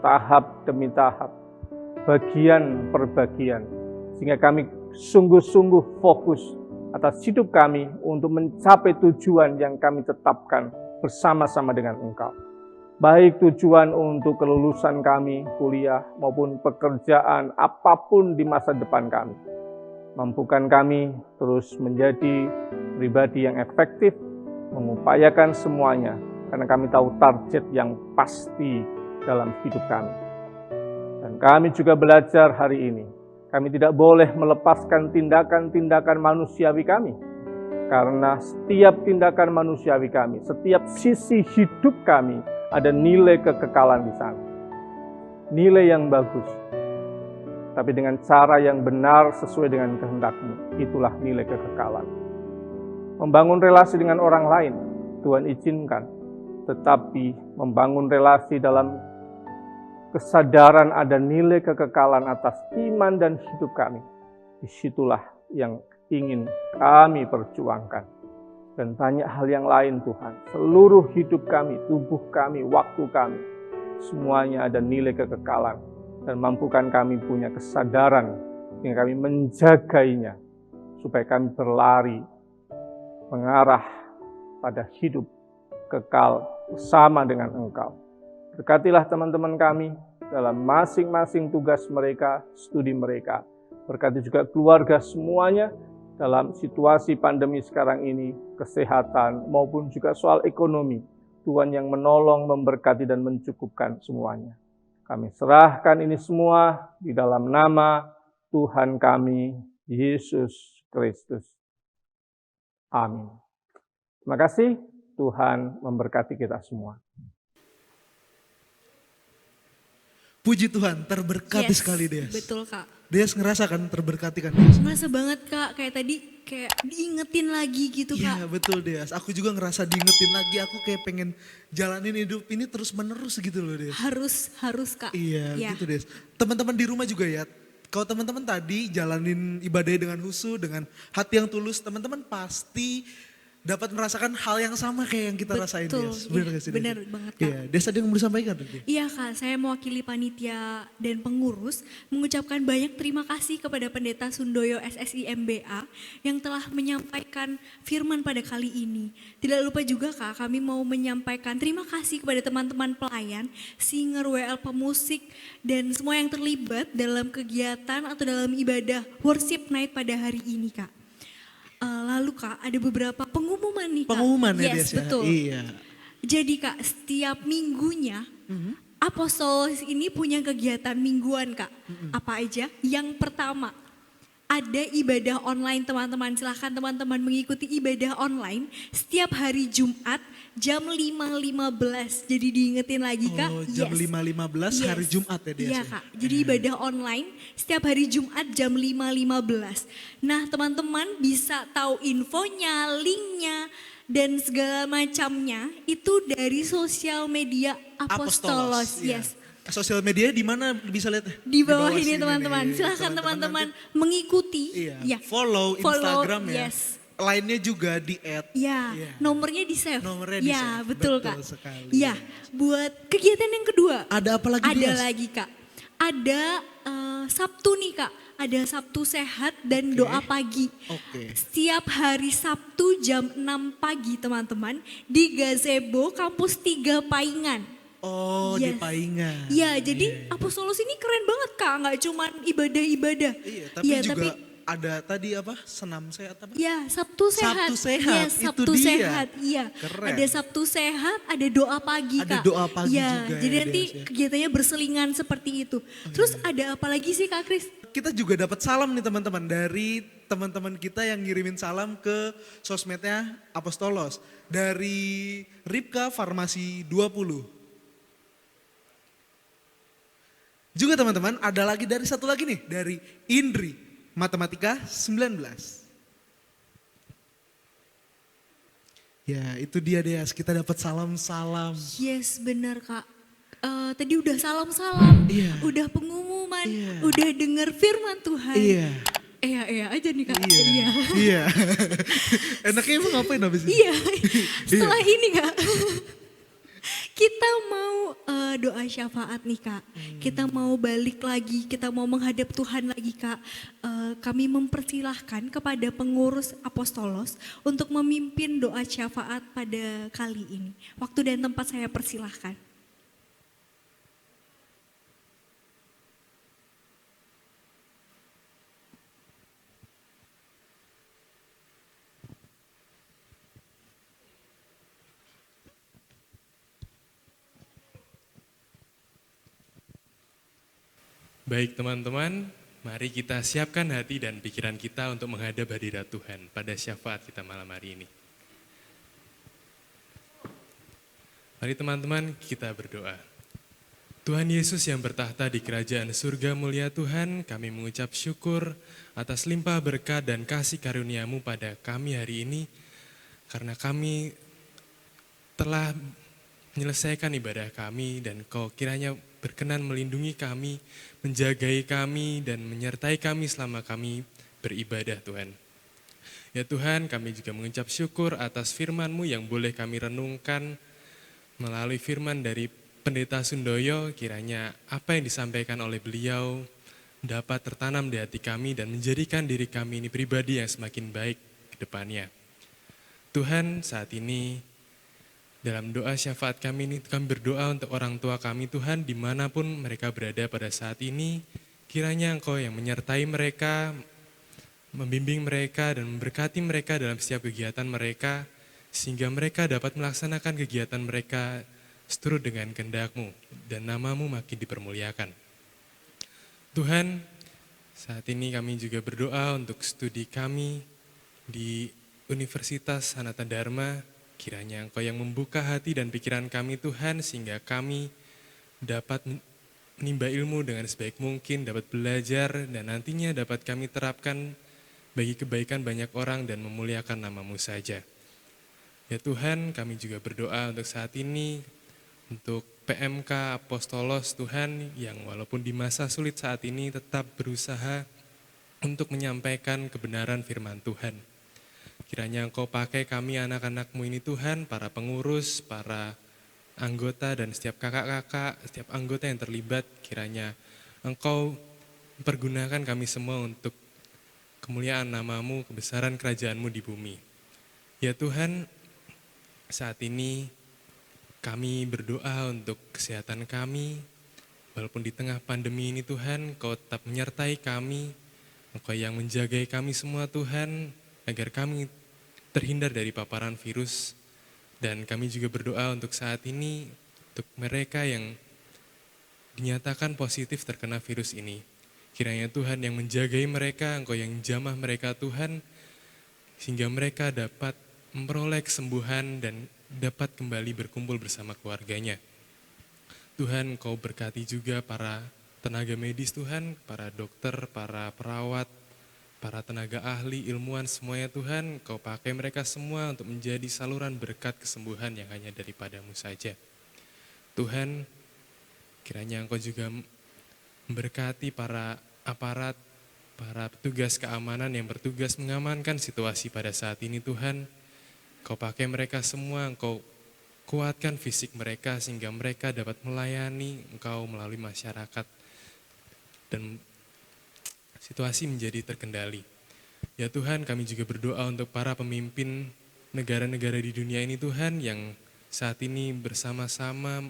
tahap demi tahap, bagian per bagian, sehingga kami sungguh-sungguh fokus atas hidup kami untuk mencapai tujuan yang kami tetapkan bersama-sama dengan Engkau. Baik tujuan untuk kelulusan kami, kuliah maupun pekerjaan apapun di masa depan kami. Mampukan kami terus menjadi pribadi yang efektif, mengupayakan semuanya, karena kami tahu target yang pasti dalam hidup kami. Dan kami juga belajar hari ini, kami tidak boleh melepaskan tindakan-tindakan manusiawi kami. Karena setiap tindakan manusiawi kami, setiap sisi hidup kami, ada nilai kekekalan di sana. Nilai yang bagus. Tapi dengan cara yang benar sesuai dengan kehendak-Mu, itulah nilai kekekalan. Membangun relasi dengan orang lain, Tuhan izinkan. Tetapi membangun relasi dalam kesadaran ada nilai kekekalan atas iman dan hidup kami. Disitulah yang ingin kami perjuangkan. Dan banyak hal yang lain Tuhan. Seluruh hidup kami, tubuh kami, waktu kami, semuanya ada nilai kekekalan. Dan mampukan kami punya kesadaran sehingga kami menjagainya. Supaya kami berlari, mengarah pada hidup kekal bersama dengan Engkau. Berkatilah teman-teman kami dalam masing-masing tugas mereka, studi mereka. Berkati juga keluarga semuanya dalam situasi pandemi sekarang ini, kesehatan maupun juga soal ekonomi. Tuhan yang menolong, memberkati dan mencukupkan semuanya. Kami serahkan ini semua di dalam nama Tuhan kami, Yesus Kristus. Amin. Terima kasih, Tuhan memberkati kita semua. Puji Tuhan, terberkati Yes, sekali Des. betul Kak. Des ngerasa kan terberkati kan Des? Ngerasa banget Kak, kayak tadi kayak diingetin lagi gitu Iya Kak. betul Des, aku juga ngerasa diingetin lagi, aku kayak pengen jalanin hidup ini terus menerus gitu loh Des. Harus Kak. Iya Ya. gitu Des. Teman-teman di rumah juga ya, kalau teman-teman tadi jalanin ibadah dengan khusyuk, dengan hati yang tulus, teman-teman pasti dapat merasakan hal yang sama kayak yang kita rasain Betul, Des. iya, Gak sih, Des? benar banget, Kak. Iya, Des ada yang mau disampaikan tadi? Iya Kak, saya mewakili panitia dan pengurus mengucapkan banyak terima kasih kepada Pendeta Sundoyo SSI MBA yang telah menyampaikan firman pada kali ini. Tidak lupa juga Kak, kami mau menyampaikan terima kasih kepada teman-teman pelayan, singer, WL pemusik, dan semua yang terlibat dalam kegiatan atau dalam ibadah worship night pada hari ini Kak. Lalu Kak, ada beberapa pengumuman nih Kak. Pengumuman ya Yes, Des ya? betul. Iya. Jadi Kak, setiap minggunya Apostolos ini punya kegiatan mingguan Kak. Apa aja? Yang pertama, ada ibadah online teman-teman. Silahkan teman-teman mengikuti ibadah online setiap hari Jumat jam 5.15. Jadi diingetin lagi Kak. Oh jam 5.15 hari Jumat ya Des? Iya Kak, jadi ibadah online setiap hari Jumat jam 5.15. Nah teman-teman bisa tahu infonya, linknya, dan segala macamnya itu dari sosial media Apostolos. iya. Yes. Sosial media di mana bisa lihat? Di bawah ini sini teman-teman, nih. silahkan teman-teman mengikuti. Iya. Follow Instagram ya. Yes. Lainnya juga di add. Ya, Iya. nomornya di save. Nomornya di ya, save. betul, Betul Kak. sekali. Ya, buat kegiatan yang kedua. Ada apa lagi Ada Des? lagi Kak. Ada Sabtu nih Kak. Ada Sabtu sehat dan doa pagi. Oke. Setiap hari Sabtu jam 6 pagi teman-teman di Gazebo Kampus 3 Paingan. Oh di Yes. Paingan. Iya, jadi Apostolos ini keren banget Kak, nggak cuman ibadah-ibadah. Iya, tapi juga ada tadi apa? Senam sehat apa? Ya, Sabtu sehat. Sabtu sehat, Iya, itu Sabtu dia. sehat. Iya. Keren. Ada Sabtu sehat, ada doa pagi, Ada Kak. doa pagi Iya, juga jadi ya, nanti Des, ya. kegiatannya berselingan seperti itu. Terus ada apa lagi sih, Kak Kris? Kita juga dapat salam nih teman-teman dari teman-teman kita yang ngirimin salam ke sosmednya Apostolos. Dari Ripka Farmasi 20. Juga teman-teman ada lagi dari satu lagi nih, dari Indri Matematika 19. Ya itu dia Deas, kita dapat salam-salam. Yes, benar, Kak. Tadi udah salam-salam, Iya. udah pengumuman, Iya. udah dengar firman Tuhan. Iya. Iya aja nih, Kak. Iya. Iya. Enaknya emang ngapain habis ini? Iya. Setelah ini, Kak. Kita mau doa syafaat nih, Kak. Kita mau balik lagi, kita mau menghadap Tuhan lagi, Kak. Kami mempersilahkan kepada pengurus Apostolos untuk memimpin doa syafaat pada kali ini. Waktu dan tempat saya persilahkan. Baik teman-teman, mari kita siapkan hati dan pikiran kita untuk menghadap hadirat Tuhan pada syafaat kita malam hari ini. Mari teman-teman kita berdoa. Tuhan Yesus yang bertahta di kerajaan surga mulia Tuhan, kami mengucap syukur atas limpah berkat dan kasih karunia-Mu pada kami hari ini, karena kami telah menyelesaikan ibadah kami dan Kau kiranya berkenan melindungi kami, menjagai kami dan menyertai kami selama kami beribadah Tuhan. Ya Tuhan, kami juga mengucap syukur atas firman-Mu yang boleh kami renungkan melalui firman dari Pendeta Sundoyo, kiranya apa yang disampaikan oleh beliau dapat tertanam di hati kami dan menjadikan diri kami ini pribadi yang semakin baik ke depannya. Tuhan, saat ini dalam doa syafaat kami ini, kami berdoa untuk orang tua kami Tuhan dimanapun mereka berada pada saat ini. Kiranya Engkau yang menyertai mereka, membimbing mereka dan memberkati mereka dalam setiap kegiatan mereka. Sehingga mereka dapat melaksanakan kegiatan mereka seturut dengan kehendak-Mu dan nama-Mu makin dipermuliakan. Tuhan, saat ini kami juga berdoa untuk studi kami di Universitas Sanata Dharma. Kiranya Engkau yang membuka hati dan pikiran kami Tuhan, sehingga kami dapat menimba ilmu dengan sebaik mungkin, dapat belajar dan nantinya dapat kami terapkan bagi kebaikan banyak orang dan memuliakan nama-Mu saja. Ya Tuhan, kami juga berdoa untuk saat ini, untuk PMK Apostolos Tuhan, yang walaupun di masa sulit saat ini tetap berusaha untuk menyampaikan kebenaran firman Tuhan. Kiranya Engkau pakai kami anak-anak-Mu ini Tuhan, para pengurus, para anggota dan setiap kakak-kakak, setiap anggota yang terlibat, kiranya Engkau pergunakan kami semua untuk kemuliaan nama-Mu, kebesaran kerajaan-Mu di bumi. Ya Tuhan, saat ini kami berdoa untuk kesehatan kami, walaupun di tengah pandemi ini Tuhan, Kau tetap menyertai kami, Engkau yang menjagai kami semua Tuhan, agar kami terhindar dari paparan virus. Dan kami juga berdoa untuk saat ini, untuk mereka yang dinyatakan positif terkena virus ini. Kiranya Tuhan yang menjagai mereka, Engkau yang jamah mereka Tuhan, sehingga mereka dapat memperoleh kesembuhan dan dapat kembali berkumpul bersama keluarganya. Tuhan, Kau berkati juga para tenaga medis Tuhan, para dokter, para perawat, para tenaga ahli, ilmuwan semuanya Tuhan, Kau pakai mereka semua untuk menjadi saluran berkat kesembuhan yang hanya daripada-Mu saja. Tuhan, kiranya Engkau juga memberkati para aparat, para petugas keamanan yang bertugas mengamankan situasi pada saat ini Tuhan. Kau pakai mereka semua, Engkau kuatkan fisik mereka sehingga mereka dapat melayani Engkau melalui masyarakat dan situasi menjadi terkendali. Ya Tuhan, kami juga berdoa untuk para pemimpin negara-negara di dunia ini Tuhan, yang saat ini bersama-sama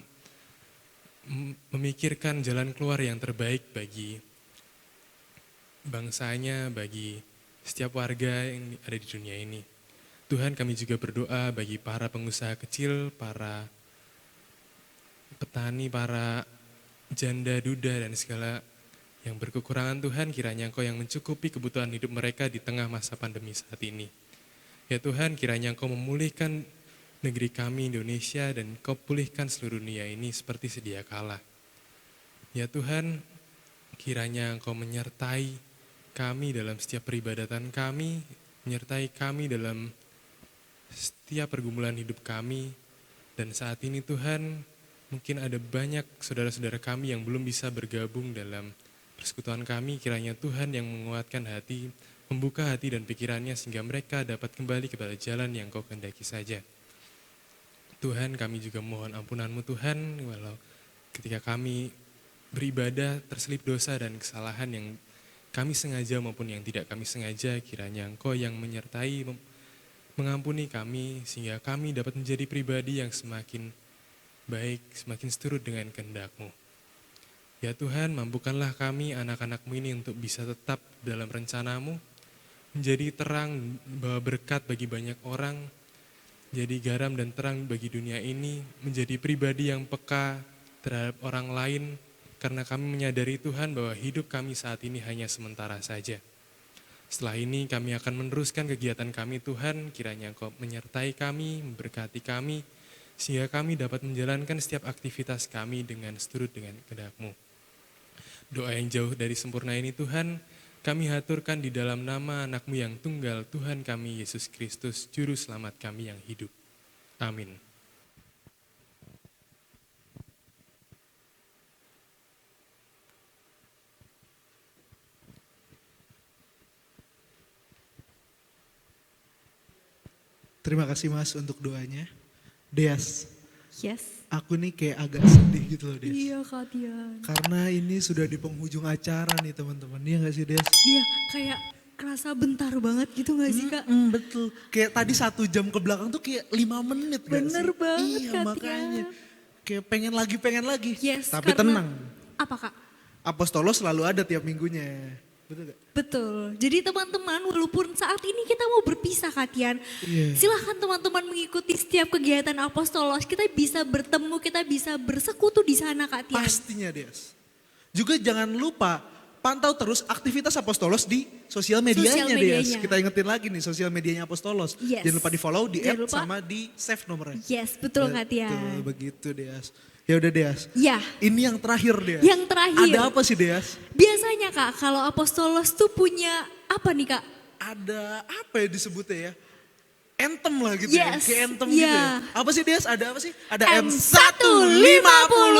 memikirkan jalan keluar yang terbaik bagi bangsanya, bagi setiap warga yang ada di dunia ini. Tuhan, kami juga berdoa bagi para pengusaha kecil, para petani, para janda, duda, dan segala yang berkekurangan. Tuhan, kiranya Engkau yang mencukupi kebutuhan hidup mereka di tengah masa pandemi saat ini. Ya Tuhan, kiranya Engkau memulihkan negeri kami Indonesia dan Engkau pulihkan seluruh dunia ini seperti sedia kala. Ya Tuhan, kiranya Engkau menyertai kami dalam setiap peribadatan kami, menyertai kami dalam setiap pergumulan hidup kami. Dan saat ini Tuhan, mungkin ada banyak saudara-saudara kami yang belum bisa bergabung dalam persekutuan kami. Kiranya Tuhan yang menguatkan hati, membuka hati dan pikirannya sehingga mereka dapat kembali kepada jalan yang Kau kehendaki saja. Tuhan, kami juga mohon ampunan-Mu Tuhan, walau ketika kami beribadah terselip dosa dan kesalahan yang kami sengaja maupun yang tidak kami sengaja, kiranya Engkau yang menyertai, mengampuni kami, sehingga kami dapat menjadi pribadi yang semakin baik, semakin seturut dengan kehendak-Mu. Ya Tuhan, mampukanlah kami anak-anak-Mu ini untuk bisa tetap dalam rencana-Mu, menjadi terang, bawa berkat bagi banyak orang, jadi garam dan terang bagi dunia ini, menjadi pribadi yang peka terhadap orang lain, karena kami menyadari Tuhan bahwa hidup kami saat ini hanya sementara saja. Setelah ini kami akan meneruskan kegiatan kami Tuhan, kiranya Engkau menyertai kami, memberkati kami, sehingga kami dapat menjalankan setiap aktivitas kami dengan seturut dengan kehendak-Mu. Doa yang jauh dari sempurna ini Tuhan, kami haturkan di dalam nama anak-Mu yang tunggal, Tuhan kami Yesus Kristus, Juru Selamat kami yang hidup. Amin. Terima kasih Mas untuk doanya. Deas, Yes. aku nih kayak agak sedih gitu loh Des. Iya Kak Tian. Karena ini sudah di penghujung acara nih teman-teman. Iya gak sih Des? Iya kayak kerasa bentar banget gitu gak sih Kak? Betul. Kayak tadi 1 jam ke belakang tuh kayak 5 menit gak sih? Bener banget, Iya Kak makanya. Tia. Kayak pengen lagi. Yes, Tapi karena- tenang. Apa Kak? Apostolos selalu ada tiap minggunya. Betul gak? Betul. Jadi teman-teman walaupun saat ini kita mau berpisah Kak Tian, Iya. silahkan teman-teman mengikuti setiap kegiatan Apostolos. Kita bisa bertemu, kita bisa bersekutu di sana Kak Tian. Pastinya Des. Juga jangan lupa pantau terus aktivitas Apostolos di sosial medianya, Sosial Des. medianya. Kita ingetin lagi nih sosial medianya Apostolos. Yes. Jangan lupa di follow, di Jangan add lupa. sama di save nomornya. Yes, betul Kak Betul, Tian. begitu Des. Ya udah Des. Ya, Ini yang terakhir Des. yang terakhir. Ada apa sih Des? Biasanya Kak kalau Apostolos tuh punya apa nih Kak? Ada apa ya disebutnya ya? Anthem lah gitu Yes, ya. Kayak anthem gitu yeah. ya. Apa sih Des? Ada apa sih? Ada M150.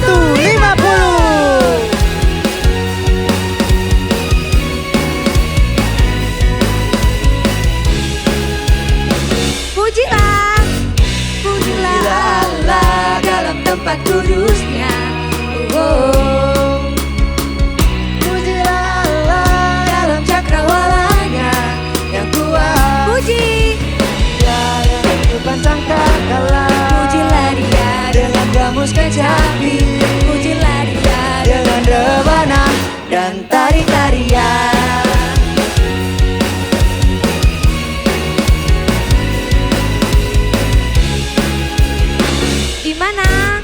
M150. Pujilah, pujilah Allah dalam tempat kudusnya. Oh, pujilah Allah dalam cakrawalanya yang kuat. Puji, Dia yang depan sangkakala, pujilah Dia dengan gamus kecapi, pujilah Dia dengan rebana dan tari-tarian. di mana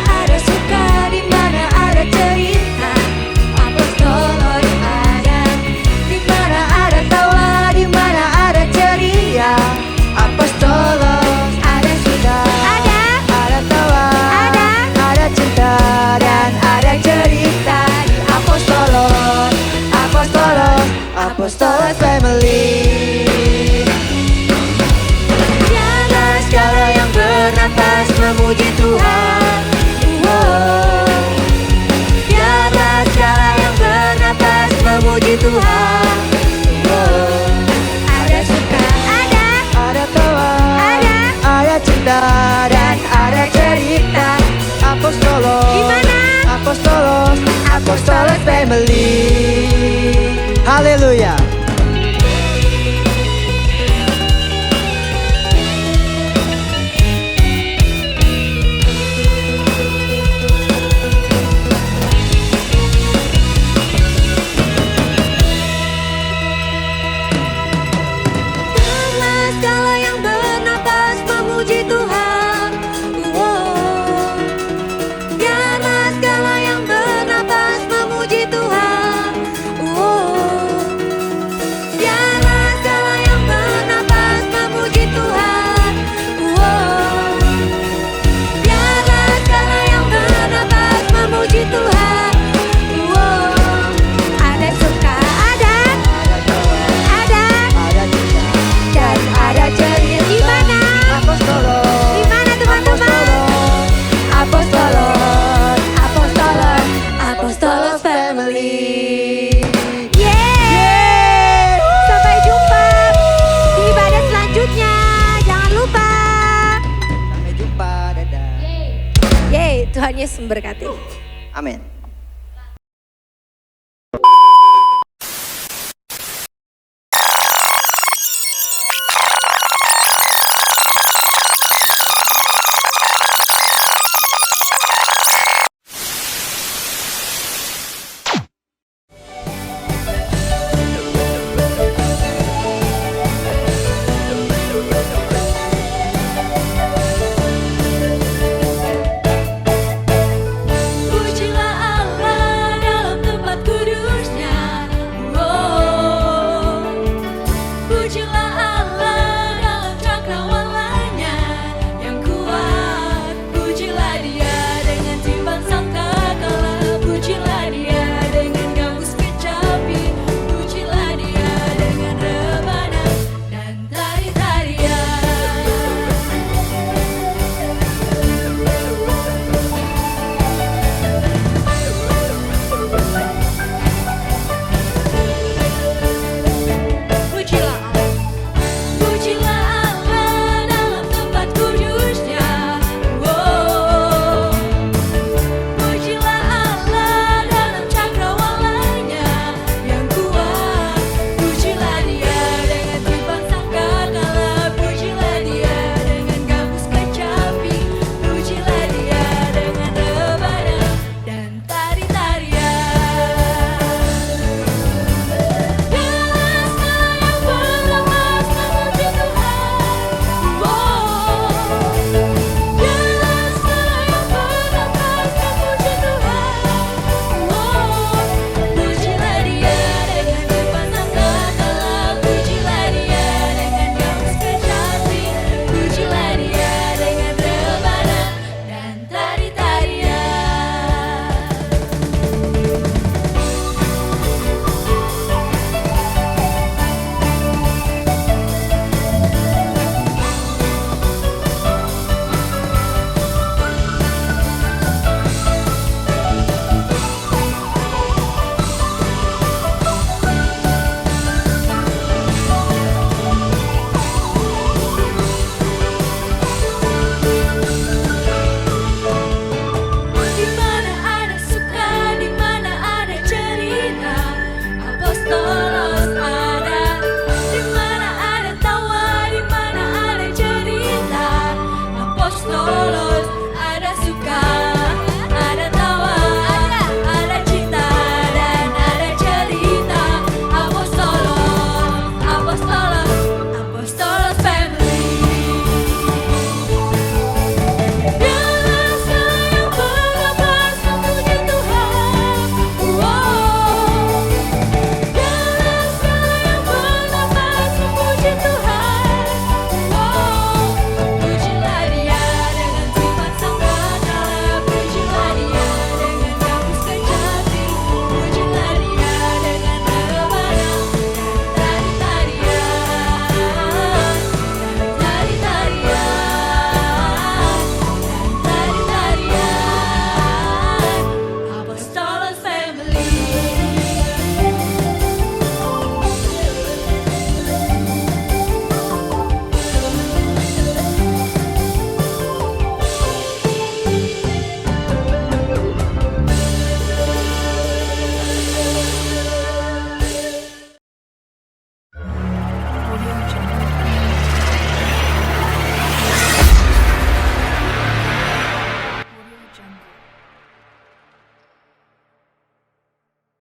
ada suka, di family. Haleluya. Dengan segala yang bernapas memuji Tuhan. Biarlah segala yang bernapas memuji Tuhan. Biarlah segala yang bernapas memuji Tuhan. Biarlah segala yang bernapas memuji Tuhan. Ada suka, ada dan ada ceria. Di mana? Di mana teman-teman? Apostolos family. Yeay. Sampai jumpa di ibadah selanjutnya. Jangan lupa. Sampai jumpa, dadah. Yeay, Tuhan Yesus memberkati. Amin.